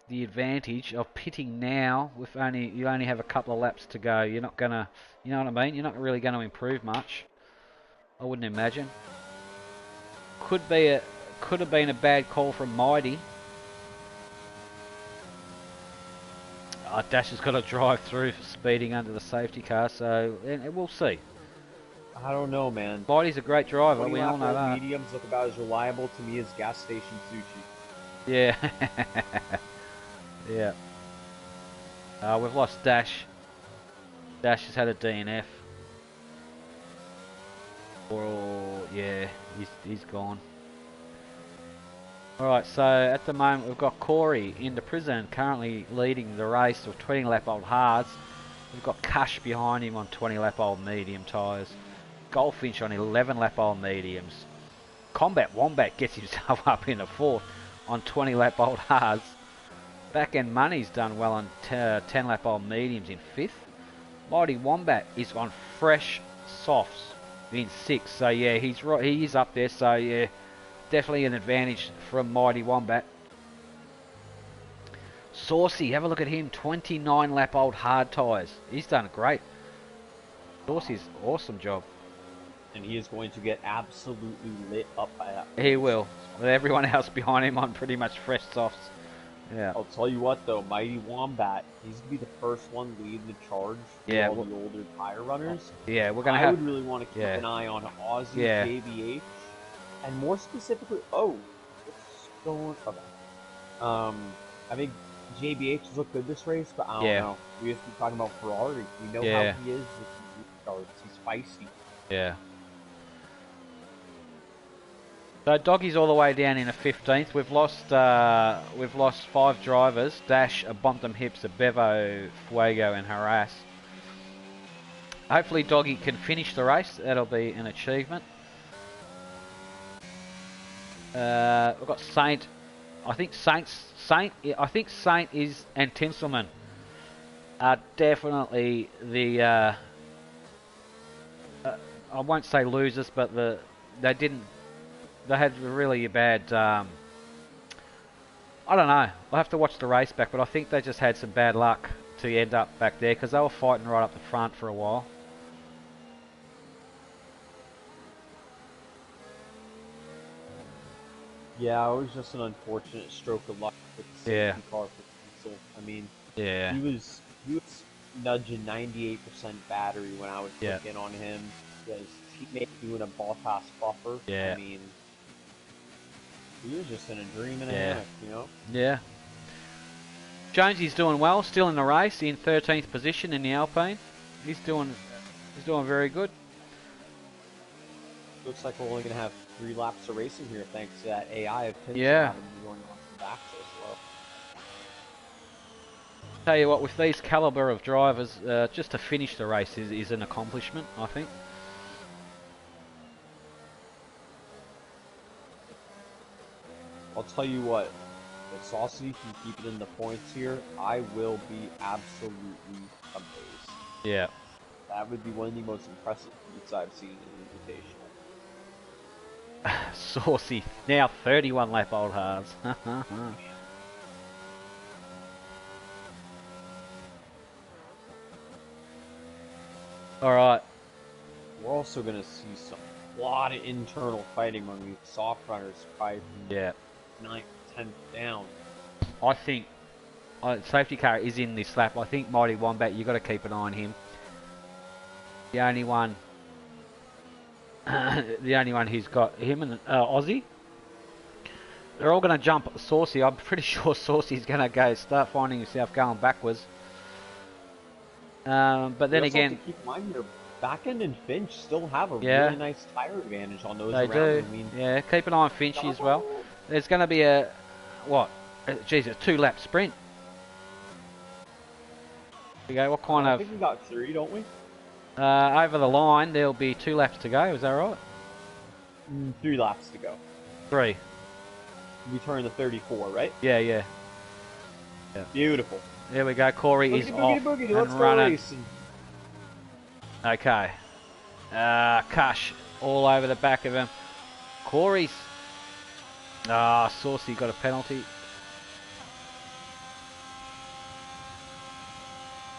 the advantage of pitting now with you only have a couple of laps to go. You're not gonna, you know what I mean? You're not really going to improve much. I wouldn't imagine. Could have been a bad call from Mighty. Dash has got to drive through for speeding under the safety car, so we'll see. I don't know, man. Mighty's a great driver. We all know that. Mediums look about as reliable to me as gas station sushi. Yeah. Yeah. We've lost Dash. Dash has had a DNF. Yeah, he's gone. Alright, so at the moment we've got Corey into prison, currently leading the race with 20-lap-old hards. We've got Cush behind him on 20-lap-old medium tyres. Goldfinch on 11-lap-old mediums. Combat Wombat gets himself up in the 4th on 20-lap-old hards. Back End Money's done well on 10-lap-old mediums in 5th. Mighty Wombat is on fresh softs in 6th. So yeah, he is up there. So yeah, definitely an advantage from Mighty Wombat. Saucy, have a look at him. 29-lap-old hard tyres. He's done great. Saucy's awesome job. And he is going to get absolutely lit up by that. He will. With everyone else behind him on pretty much fresh softs. Yeah. I'll tell you what though, Mighty Wombat, he's gonna be the first one leading the charge for all the older tire runners. Yeah, we're gonna I would really want to keep an eye on Aussie, JBH, and more specifically, what's going on? I think JBH has looked good this race, but I don't know. We have to be talking about Ferrari. We know how he is with the starts. He's feisty. Yeah. So Doggy's all the way down in a 15th. We've lost 5 drivers: Dash, a Bontham Hips, a Bevo, Fuego, and Harass. Hopefully Doggy can finish the race. That'll be an achievement. We've got Saint. I think Saint is and Tinselman are definitely the. I won't say losers, but they had really a bad, I don't know, I'll have to watch the race back, but I think they just had some bad luck to end up back there, because they were fighting right up the front for a while. Yeah, it was just an unfortunate stroke of luck with the safety car for Diesel. I mean, he was nudging 98% battery when I was looking on him. His teammate doing a Bottas buffer. I mean, he was just in a dream and a hammock, you know? Yeah. Jonesy's doing well, still in the race, in 13th position in the Alpine. He's doing very good. Looks like we're only going to have 3 laps of racing here, thanks to that AI of Pinto having going off the back so slow. Tell you what, with these caliber of drivers, just to finish the race is an accomplishment, I think. I'll tell you what, if Saucy can keep it in the points here, I will be absolutely amazed. Yeah. That would be one of the most impressive feats I've seen in Invitational. Saucy, now 31 lap old halves. Alright. We're also going to see a lot of internal fighting among these soft runners, probably from 9th, 10th down. I think safety car is in this lap. I think Mighty Wombat, you got to keep an eye on him. The only one, the only one who's got him and Aussie. They're all going to jump Saucy. I'm pretty sure Saucy's going to start finding himself going backwards. But then again, have to keep in mind here, Backen and Finch still have a Yeah. really nice tire advantage on those they around. do. I mean, Yeah, keep an eye on Finchy as well. There's going to be a geez, a 2-lap sprint. There you go. What kind I of think we got 3, don't we? over the line? There'll be 2 laps to go. Is that right? 3 laps to go. 3. We turn the 34, right? Yeah. Beautiful. There we go. Corey is off Boogie. and Let's go running. racing. Okay. Cush all over the back of him. Corey's. Saucy got a penalty.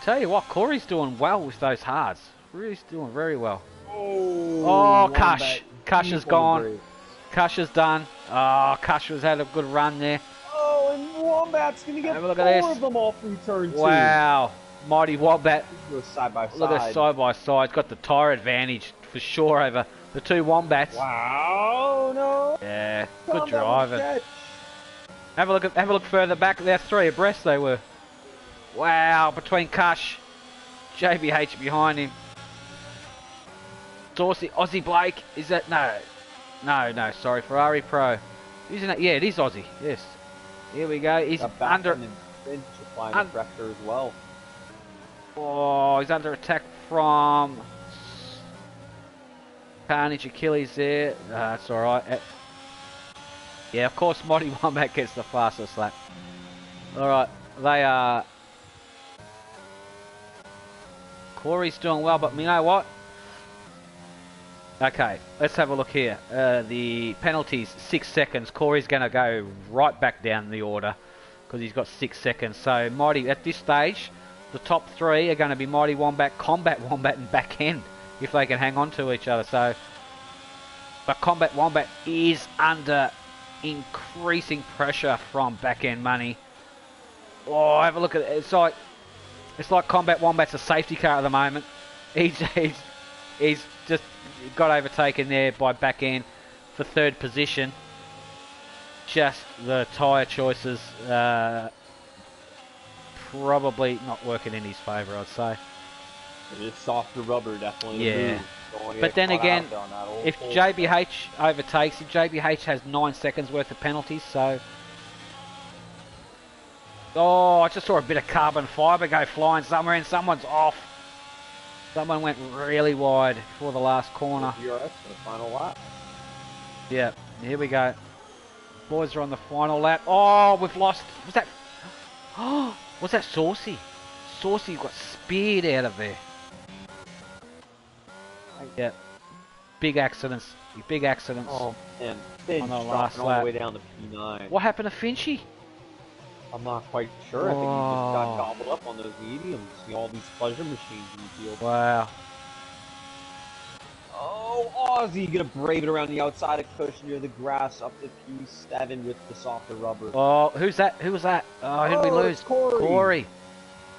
Tell you what, Corey's doing well with those hards. Really doing very well. Oh, Cush. Cush is gone. Cush is done. Oh, Cush has had a good run there. Oh, and Wombat's going to get 4 of them all through turn 2. Wow. Mighty Wombat. Go side by side. Look at side by side. Got the tyre advantage for sure over the 2 Wombats. Wow, no. Yeah, good driving. Have a look further back. They're 3 abreast they were. Wow, between Cush, JBH behind him. Saucy, Aussie Blake. Is that no? Sorry, Ferrari Pro. Isn't it? Yeah, it is Aussie. Yes. Here we go. He's under pressure as well. Oh, he's under attack from Carnage Achilles there. That's all right. Yeah, of course, Mighty Wombat gets the fastest lap. All right, they are. Corey's doing well, but you know what? Okay, let's have a look here. The penalties, 6 seconds. Corey's going to go right back down the order because he's got 6 seconds. So Mighty, at this stage, the top 3 are going to be Mighty Wombat, Combat Wombat, and Back End if they can hang on to each other. So, but Combat Wombat is under increasing pressure from Back End Money. Oh, have a look at it. It's like Combat Wombat's a safety car at the moment. He's just got overtaken there by Back End for 3rd position. Just the tyre choices probably not working in his favour, I'd say. It's softer rubber, definitely. Yeah. But then again, if JBH overtakes him, JBH has 9 seconds worth of penalties, so... Oh, I just saw a bit of carbon fibre go flying somewhere and someone's off. Someone went really wide for the last corner. DRS for the final lap. Yeah, here we go. Boys are on the final lap. Oh, we've lost. Was that... Oh, was that Saucy? Saucy got speared out of there. Yeah. Big accidents. Big accidents. Oh, and Finch on the dropping last all lap. the way down to P9. What happened to Finchy? I'm not quite sure. I think he just got gobbled up on those mediums. See all these pleasure machines in the field. Wow. Oh, Aussie gonna brave it around the outside of Cush near the grass up to P7 with the softer rubber. Oh, who's that? Who was that? Oh, who did we lose? It's Corey. Corey.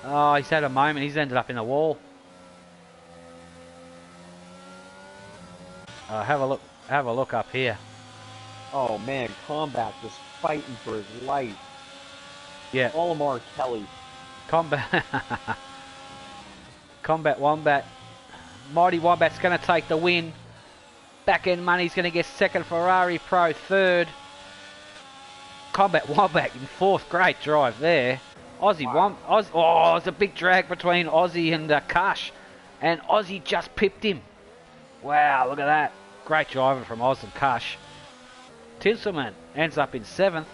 Oh, he's had a moment. He's ended up in the wall. Have a look. Have a look up here. Oh man, Combat just fighting for his life. Yeah. Olimar Kelly. Combat. Combat Wombat. Mighty Wombat's going to take the win. Back End Money's going to get 2nd. Ferrari Pro 3rd. Combat Wombat in 4th. Great drive there. Aussie oh, it's a big drag between Aussie and Cush. And Aussie just pipped him. Wow, look at that. Great driving from Oz and Cush. Tinselman ends up in 7th.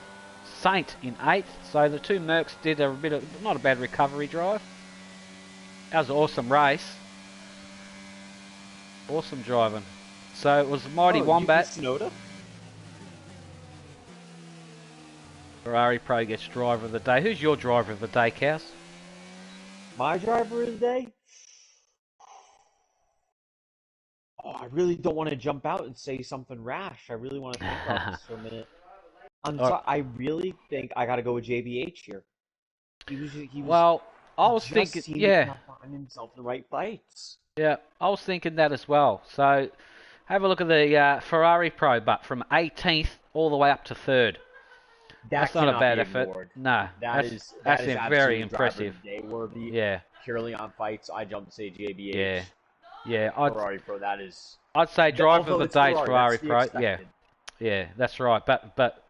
Saint in 8th. So the 2 Mercs did a bit of, not a bad recovery drive. That was an awesome race. Awesome driving. So it was Mighty Wombat. Sonoda? Ferrari Pro gets driver of the day. Who's your driver of the day, Cows? My driver of the day? Oh, I really don't want to jump out and say something rash. I really want to think about this for a minute. I really think I got to go with JBH here. Well, I was just thinking, seemed to yeah, not find himself in the right fights. yeah, I was thinking that as well. So have a look at the Ferrari Pro, but from 18th all the way up to 3rd. That's That not a cannot bad be effort. ignored. No, That that's is that's very absolutely driver impressive. of the day worthy. Yeah, Purely on fights, I jump to say yeah, JBH, yeah. Ferrari Pro. That is, I'd say driver of although the it's day's Ferrari, that's Ferrari to be Pro. Yeah, expected. yeah, that's right. But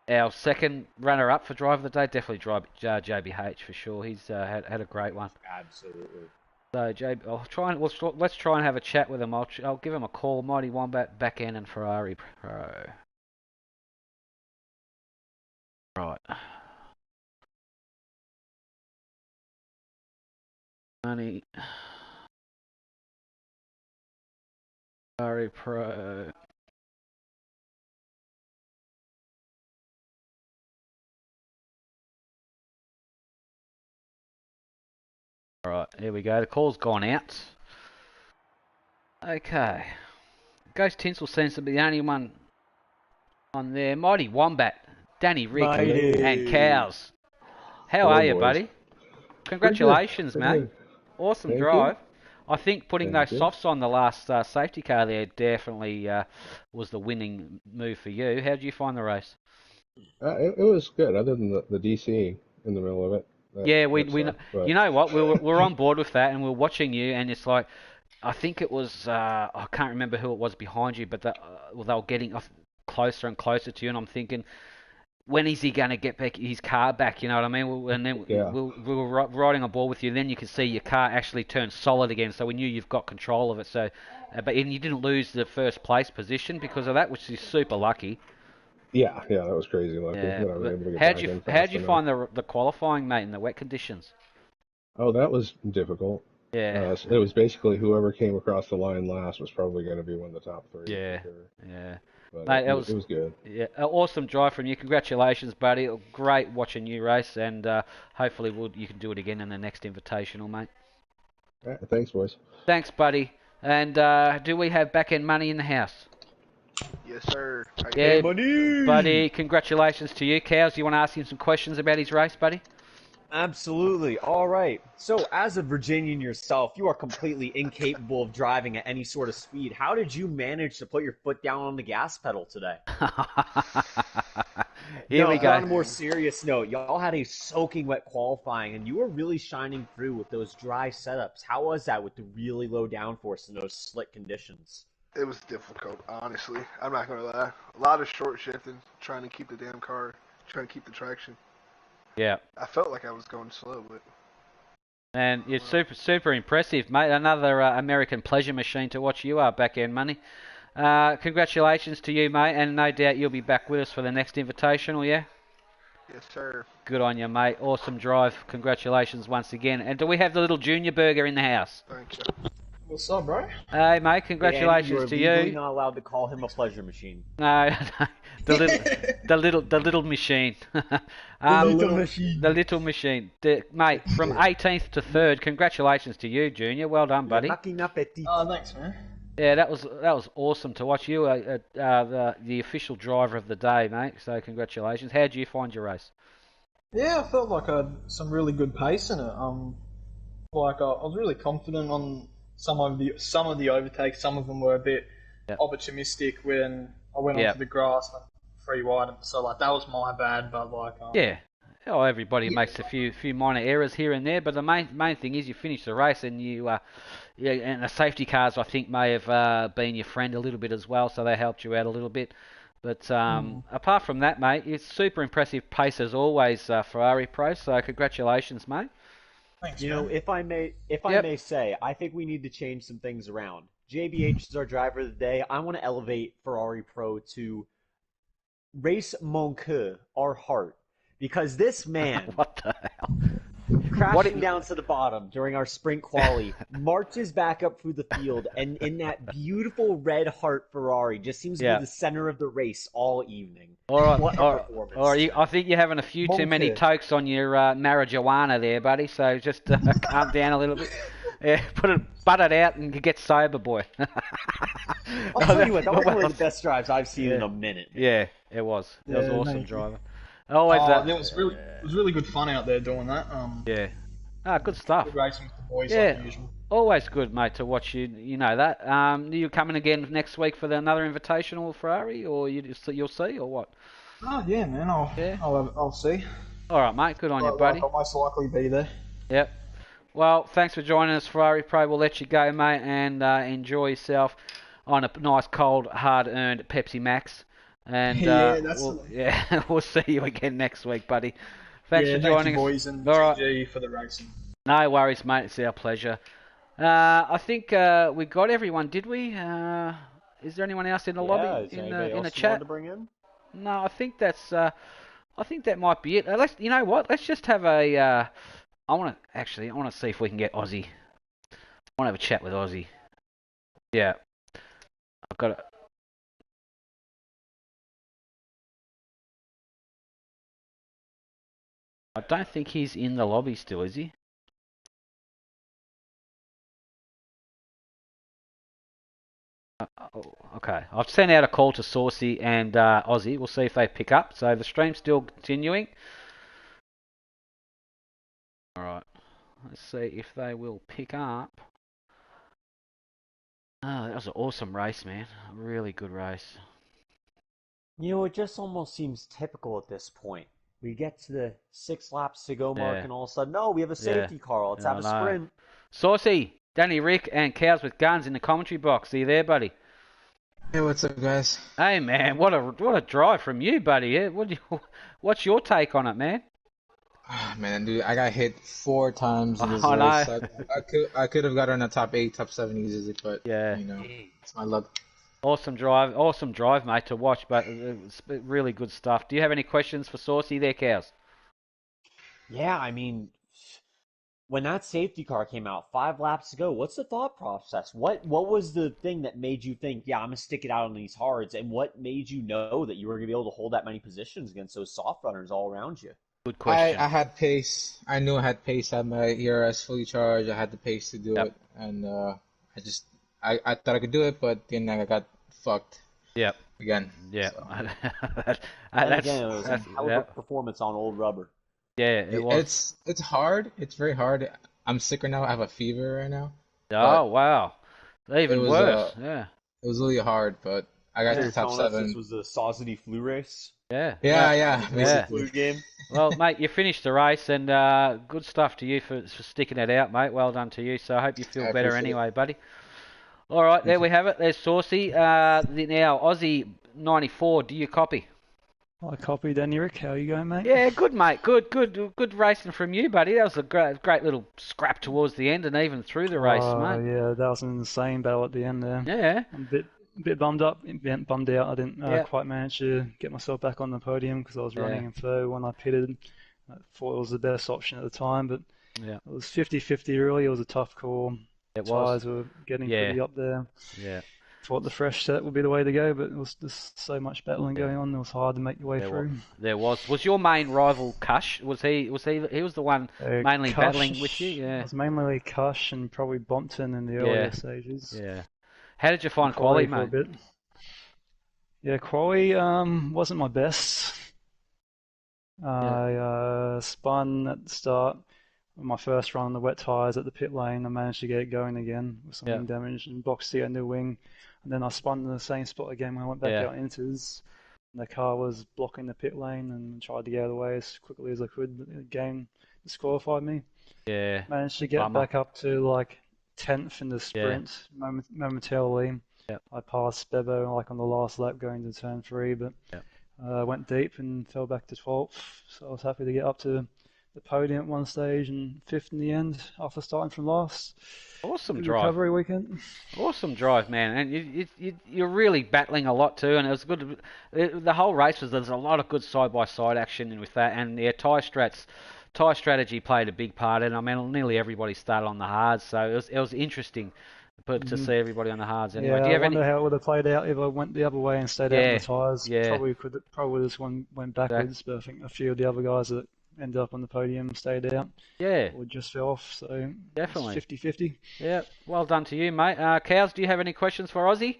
our second runner up for driver of the day definitely JBH for sure. He's had a great one. Absolutely. So JB, let's try and have a chat with him. I'll give him a call. Mighty Wombat back end and Ferrari Pro. Right. Money. Ferrari Pro. Alright, here we go. The call's gone out. Okay. Ghost Tinsel seems to be the only one on there. Mighty Wombat, Danny Rick, and Cows. How Hello, are you, boys. buddy? Pretty good. Congratulations, Pretty mate. good. Awesome Thank drive. I think putting Thank those you. softs on the last safety car there definitely was the winning move for you. How did you find the race? It was good, other than the DC in the middle of it. Yeah, That we sucked, but you know what, we're on board with that, and we're watching you, and it's like I think it was I can't remember who it was behind you, but they were getting closer and closer to you, and I'm thinking, when is he going to get back his car back? You know what I mean? And then yeah, we were riding on board with you. Then you could see your car actually turn solid again, so we knew you've got control of it. So, and you didn't lose the first place position because of that, which is super lucky. yeah, that was crazy lucky Yeah. that I was But able to get how'd back you in how'd fast you enough. find the qualifying, mate, in the wet conditions? Oh, that was difficult. Yeah. It was basically whoever came across the line last was probably going to be one of the top three Yeah. for sure. Yeah. But Mate, it was good. an awesome drive from you. Congratulations, buddy. Great watching you race, and hopefully you can do it again in the next Invitational, mate. Yeah, thanks, boys. Thanks, buddy. And do we have back-end money in the house? Yes, sir. Yeah, money! buddy. Congratulations to you. Cows, you want to ask him some questions about his race, buddy? Absolutely. All right. So, as a Virginian yourself, you are completely incapable of driving at any sort of speed. How did you manage to put your foot down on the gas pedal today? Here we go. On a more serious note, y'all had a soaking wet qualifying, and you were really shining through with those dry setups. How was that with the really low downforce in those slick conditions? It was difficult, honestly. I'm not gonna lie. A lot of short shifting, trying to keep the damn car, trying to keep the traction. Yeah. I felt like I was going slow, but And you're super impressive, mate. Another American pleasure machine to watch you are, back-end money. Congratulations to you, mate, and no doubt you'll be back with us for the next Invitational, yeah? yes, sir. Good on you, mate. Awesome drive. Congratulations once again. And do we have the little junior burger in the house? Thank you. What's up, bro? Hey, mate. Congratulations to You're you. not allowed to call him a pleasure machine. No, the little machine. machine. The little machine. Mate, from 18th to 3rd. Congratulations to you, Junior. Well done, buddy. Oh, thanks, man. Yeah, that was awesome to watch you. The official driver of the day, mate. So congratulations. How did you find your race? Yeah, I felt like I had some really good pace in it. Like I was really confident on some of the overtakes. Some of them were a bit opportunistic when I went onto the grass and free wide. So like that was my bad, but like yeah. Oh, everybody makes a few minor errors here and there, but the main thing is you finish the race and you and the safety cars I think may have been your friend a little bit as well, so they helped you out a little bit. But apart from that, mate, it's super impressive pace as always, Ferrari Pro. So congratulations, mate. Thanks, You know, man. if I may say, I think we need to change some things around. JBH is our driver of the day. I want to elevate Ferrari Pro to race mon coeur, our heart, because this man What the hell? crashing down to the bottom during our sprint quali marches back up through the field, and in that beautiful red heart Ferrari just seems to be the center of the race all evening. All right, What a performance! I think you're having a few too many tokes on your marijuana there, buddy. So just calm down a little bit. Yeah, butt it out and get sober, boy. I'll tell you what, that was one of the best drives I've seen in a minute. Yeah, it was. It was Yeah, awesome thank you. driver. Always that. It was really good fun out there doing that. Yeah. Ah, good stuff. Good racing with the boys Yeah. like usual. Always good, mate, to watch you. You know that. You coming again next week for another Invitational Ferrari, or you'll see, or what? Oh yeah, man. I'll see. All right, mate. Good on you, buddy. I'll most likely be there. Yep. Well, thanks for joining us, Ferrari Pro. We'll let you go, mate, and enjoy yourself on a nice, cold, hard-earned Pepsi Max. And we'll see you again next week, buddy. Thanks for joining us, boys, and GG for the racing. No worries, mate. It's our pleasure. I think we got everyone, did we? Is there anyone else in the lobby in the chat? To bring in? No, I think that's. I think that might be it. You know what? Let's just have a. I want to see if we can get Aussie. I want to have a chat with Aussie. Yeah, I've got it. I don't think he's in the lobby still, is he? Okay, I've sent out a call to Saucy and Aussie. We'll see if they pick up. So the stream's still continuing. Alright, let's see if they will pick up. Oh, that was an awesome race, man. A really good race. You know, it just almost seems typical at this point. We get to the 6 laps to go mark, and all of a sudden, no, we have a safety car. Let's have a sprint. Saucy, Danny, Rick, and Cows with Guns in the commentary box. Are you there, buddy? Hey, what's up, guys? Hey, man, what a drive from you, buddy. Yeah, what's your take on it, man? Oh, man, dude, I got hit 4 times in this race. So I could have got on the top 8, top 7 easily, but you know, it's my luck. Awesome drive, mate, to watch. But it's really good stuff. Do you have any questions for Saucy there, Cows? Yeah, I mean, when that safety car came out 5 laps ago, what's the thought process? What was the thing that made you think, yeah, I'm going to stick it out on these hards? And what made you know that you were going to be able to hold that many positions against those soft runners all around you? Good question. I had pace. I knew I had pace. I had my ERS fully charged. I had the pace to do it. And I thought I could do it, but then I got fucked. Yep. Again. Yeah. So. And again, it was a hell of a performance on old rubber. Yeah, it was. It's hard. It's very hard. I'm sick right now. I have a fever right now. Oh, wow. Even worse. Yeah. It was really hard, but I got to the top 7. This was the Sausity flu race. Yeah. Yeah. Flu game. Well, mate, you finished the race, and good stuff to you for sticking it out, mate. Well done to you. So I hope you feel better anyway, buddy. All right, there we have it. There's Saucy. Now, Aussie 94, do you copy? I copied, Danny Rick. How are you going, mate? Yeah, good, mate. Good racing from you, buddy. That was a great little scrap towards the end and even through the race, mate. Yeah, that was an insane battle at the end there. Yeah. I'm a bit bummed out. I didn't quite manage to get myself back on the podium because I was running in third when I pitted. I thought it was the best option at the time, but it was 50-50 really. It was a tough call. Tyres were getting pretty up there. Yeah. Thought the fresh set would be the way to go, but it was just so much battling going on. It was hard to make your way through. There was. Was your main rival Kush? Was he the one mainly Kush, battling with you? Yeah. It was mainly Kush and probably Bompton in the earlier stages. Yeah. How did you find quali, mate? Yeah, quali wasn't my best. I spun at the start. My first run on the wet tyres at the pit lane, I managed to get it going again with some wing damage and boxed the under wing. And then I spun in the same spot again when I went back out inters. The car was blocking the pit lane and tried to get out of the way as quickly as I could, but the game disqualified me. Yeah. Managed to get back up to like 10th in the sprint momentarily. Yep. I passed Bebo like on the last lap going to turn 3, but went deep and fell back to 12th. So I was happy to get up to the podium at one stage and 5th in the end after starting from last. Awesome drive. Recovery weekend. Awesome drive, man. And you're really battling a lot too, and it was good. The whole race there's a lot of good side-by-side action with that, and tyre strategy played a big part, and I mean nearly everybody started on the hards, so it was interesting. But to see everybody on the hards anyway. Yeah, Do you have I wonder how it would have played out if I went the other way and stayed out on the tyres. Yeah. Probably this one went backwards, but I think a few of the other guys that ended up on the podium stayed out. Yeah. Or just fell off, so definitely 50-50. Yeah, well done to you, mate. Cows, do you have any questions for Aussie?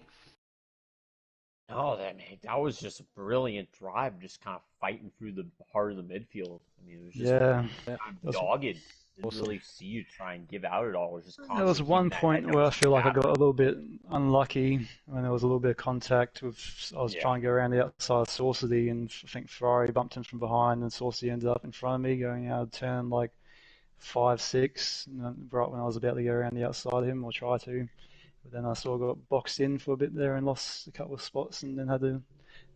Oh, that was just a brilliant drive, just kind of fighting through the heart of the midfield. I mean, it was just Yeah. kind of dogged. Didn't really see you try and give out at all. It was just There was constantly one keeping that head point down where I so feel you like I battle. got a little bit unlucky when there was a little bit of contact with. I was trying to go around the outside of Saucity, and I think Ferrari bumped him from behind, and Saucity ended up in front of me going out of turn like 5, 6, right when I was about to go around the outside of him or try to. But then I sort of got boxed in for a bit there and lost a couple of spots, and then had to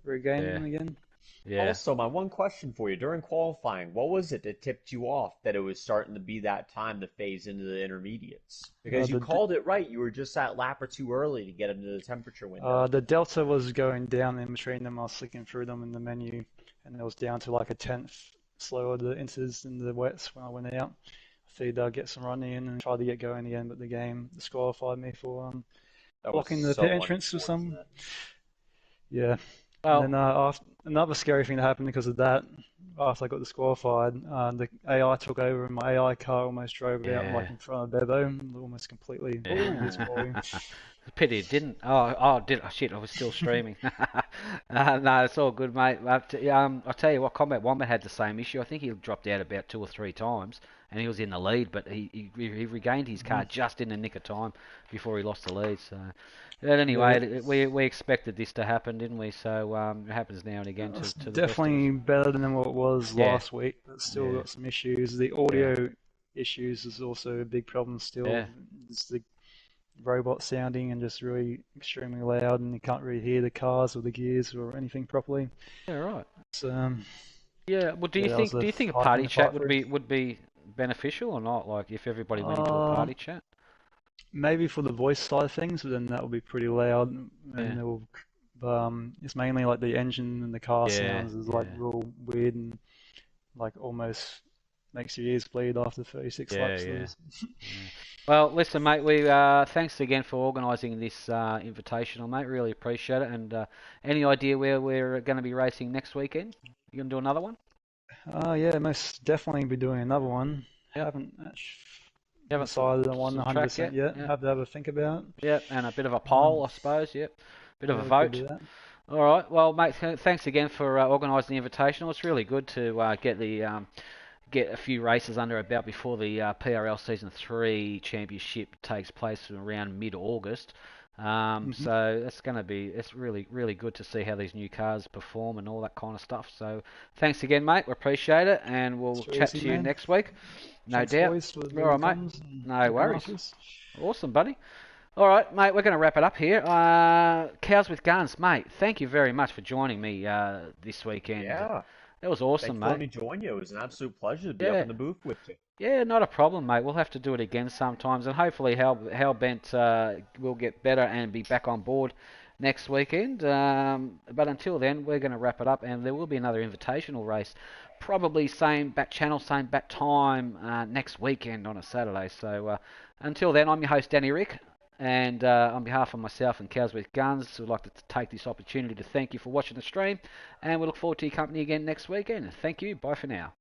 regain them again. Yeah. Also, my one question for you, during qualifying, what was it that tipped you off that it was starting to be that time to phase into the intermediates? Because you called it right. You were just that lap or two early to get into the temperature window. The delta was going down in between them. I was flicking through them in the menu, and it was down to like a tenth slower the inters than the wets when I went out. I figured I'd get some run in and try to get going again, but the game disqualified me for blocking the pit entrance with some. Yeah. Well, and then another scary thing that happened because of that, after I got disqualified, the AI took over and my AI car almost drove out like in front of Bebo, almost completely. Pity it didn't. Oh, shit, I was still streaming. No, it's all good, mate. I'll tell you what, Combat Wombat had the same issue. I think he dropped out about 2 or 3 times, and he was in the lead, but he regained his car just in the nick of time before he lost the lead. So, but anyway, we expected this to happen, didn't we? So it happens now and again to the definitely best better than what it was last week, but still got some issues. The audio issues is also a big problem still. It's the robot sounding and just really extremely loud, and you can't really hear the cars or the gears or anything properly. Yeah, right. So, well, do you think a party chat would be beneficial or not? Like if everybody went into a party chat? Maybe for the voice side of things, but then that would be pretty loud, and it will. It's mainly like the engine and the car sounds is like real weird and like almost makes your ears bleed after 36 laps. Well, listen, mate. We thanks again for organising this invitational, mate. Really appreciate it. And any idea where we're going to be racing next weekend? You going to do another one? Yeah, most definitely be doing another one. Haven't decided on one 100% yet. Have to have a think about. Yep, and a bit of a poll, I suppose. Yep, bit of a vote. All right. Well, mate, thanks again for organising the invitational. It's really good to get a few races under our belt before the PRL Season 3 Championship takes place around mid-August. So it's really, really good to see how these new cars perform and all that kind of stuff. So thanks again, mate. We appreciate it, and we'll chat to you next week. No doubt. All right, mate. No worries. Awesome, buddy. All right, mate, we're going to wrap it up here. Cows with Guns, mate, thank you very much for joining me this weekend. Yeah. That was awesome, mate. Thanks for letting me join you. It was an absolute pleasure to be up in the booth with you. Yeah, not a problem, mate. We'll have to do it again sometimes, and hopefully Hellbent will get better and be back on board next weekend. But until then, we're going to wrap it up, and there will be another invitational race, probably same back channel, same back time next weekend on a Saturday. So until then, I'm your host, Danny Rick. And on behalf of myself and Cows with Guns, we'd like to take this opportunity to thank you for watching the stream, and we look forward to your company again next weekend. Thank you. Bye for now.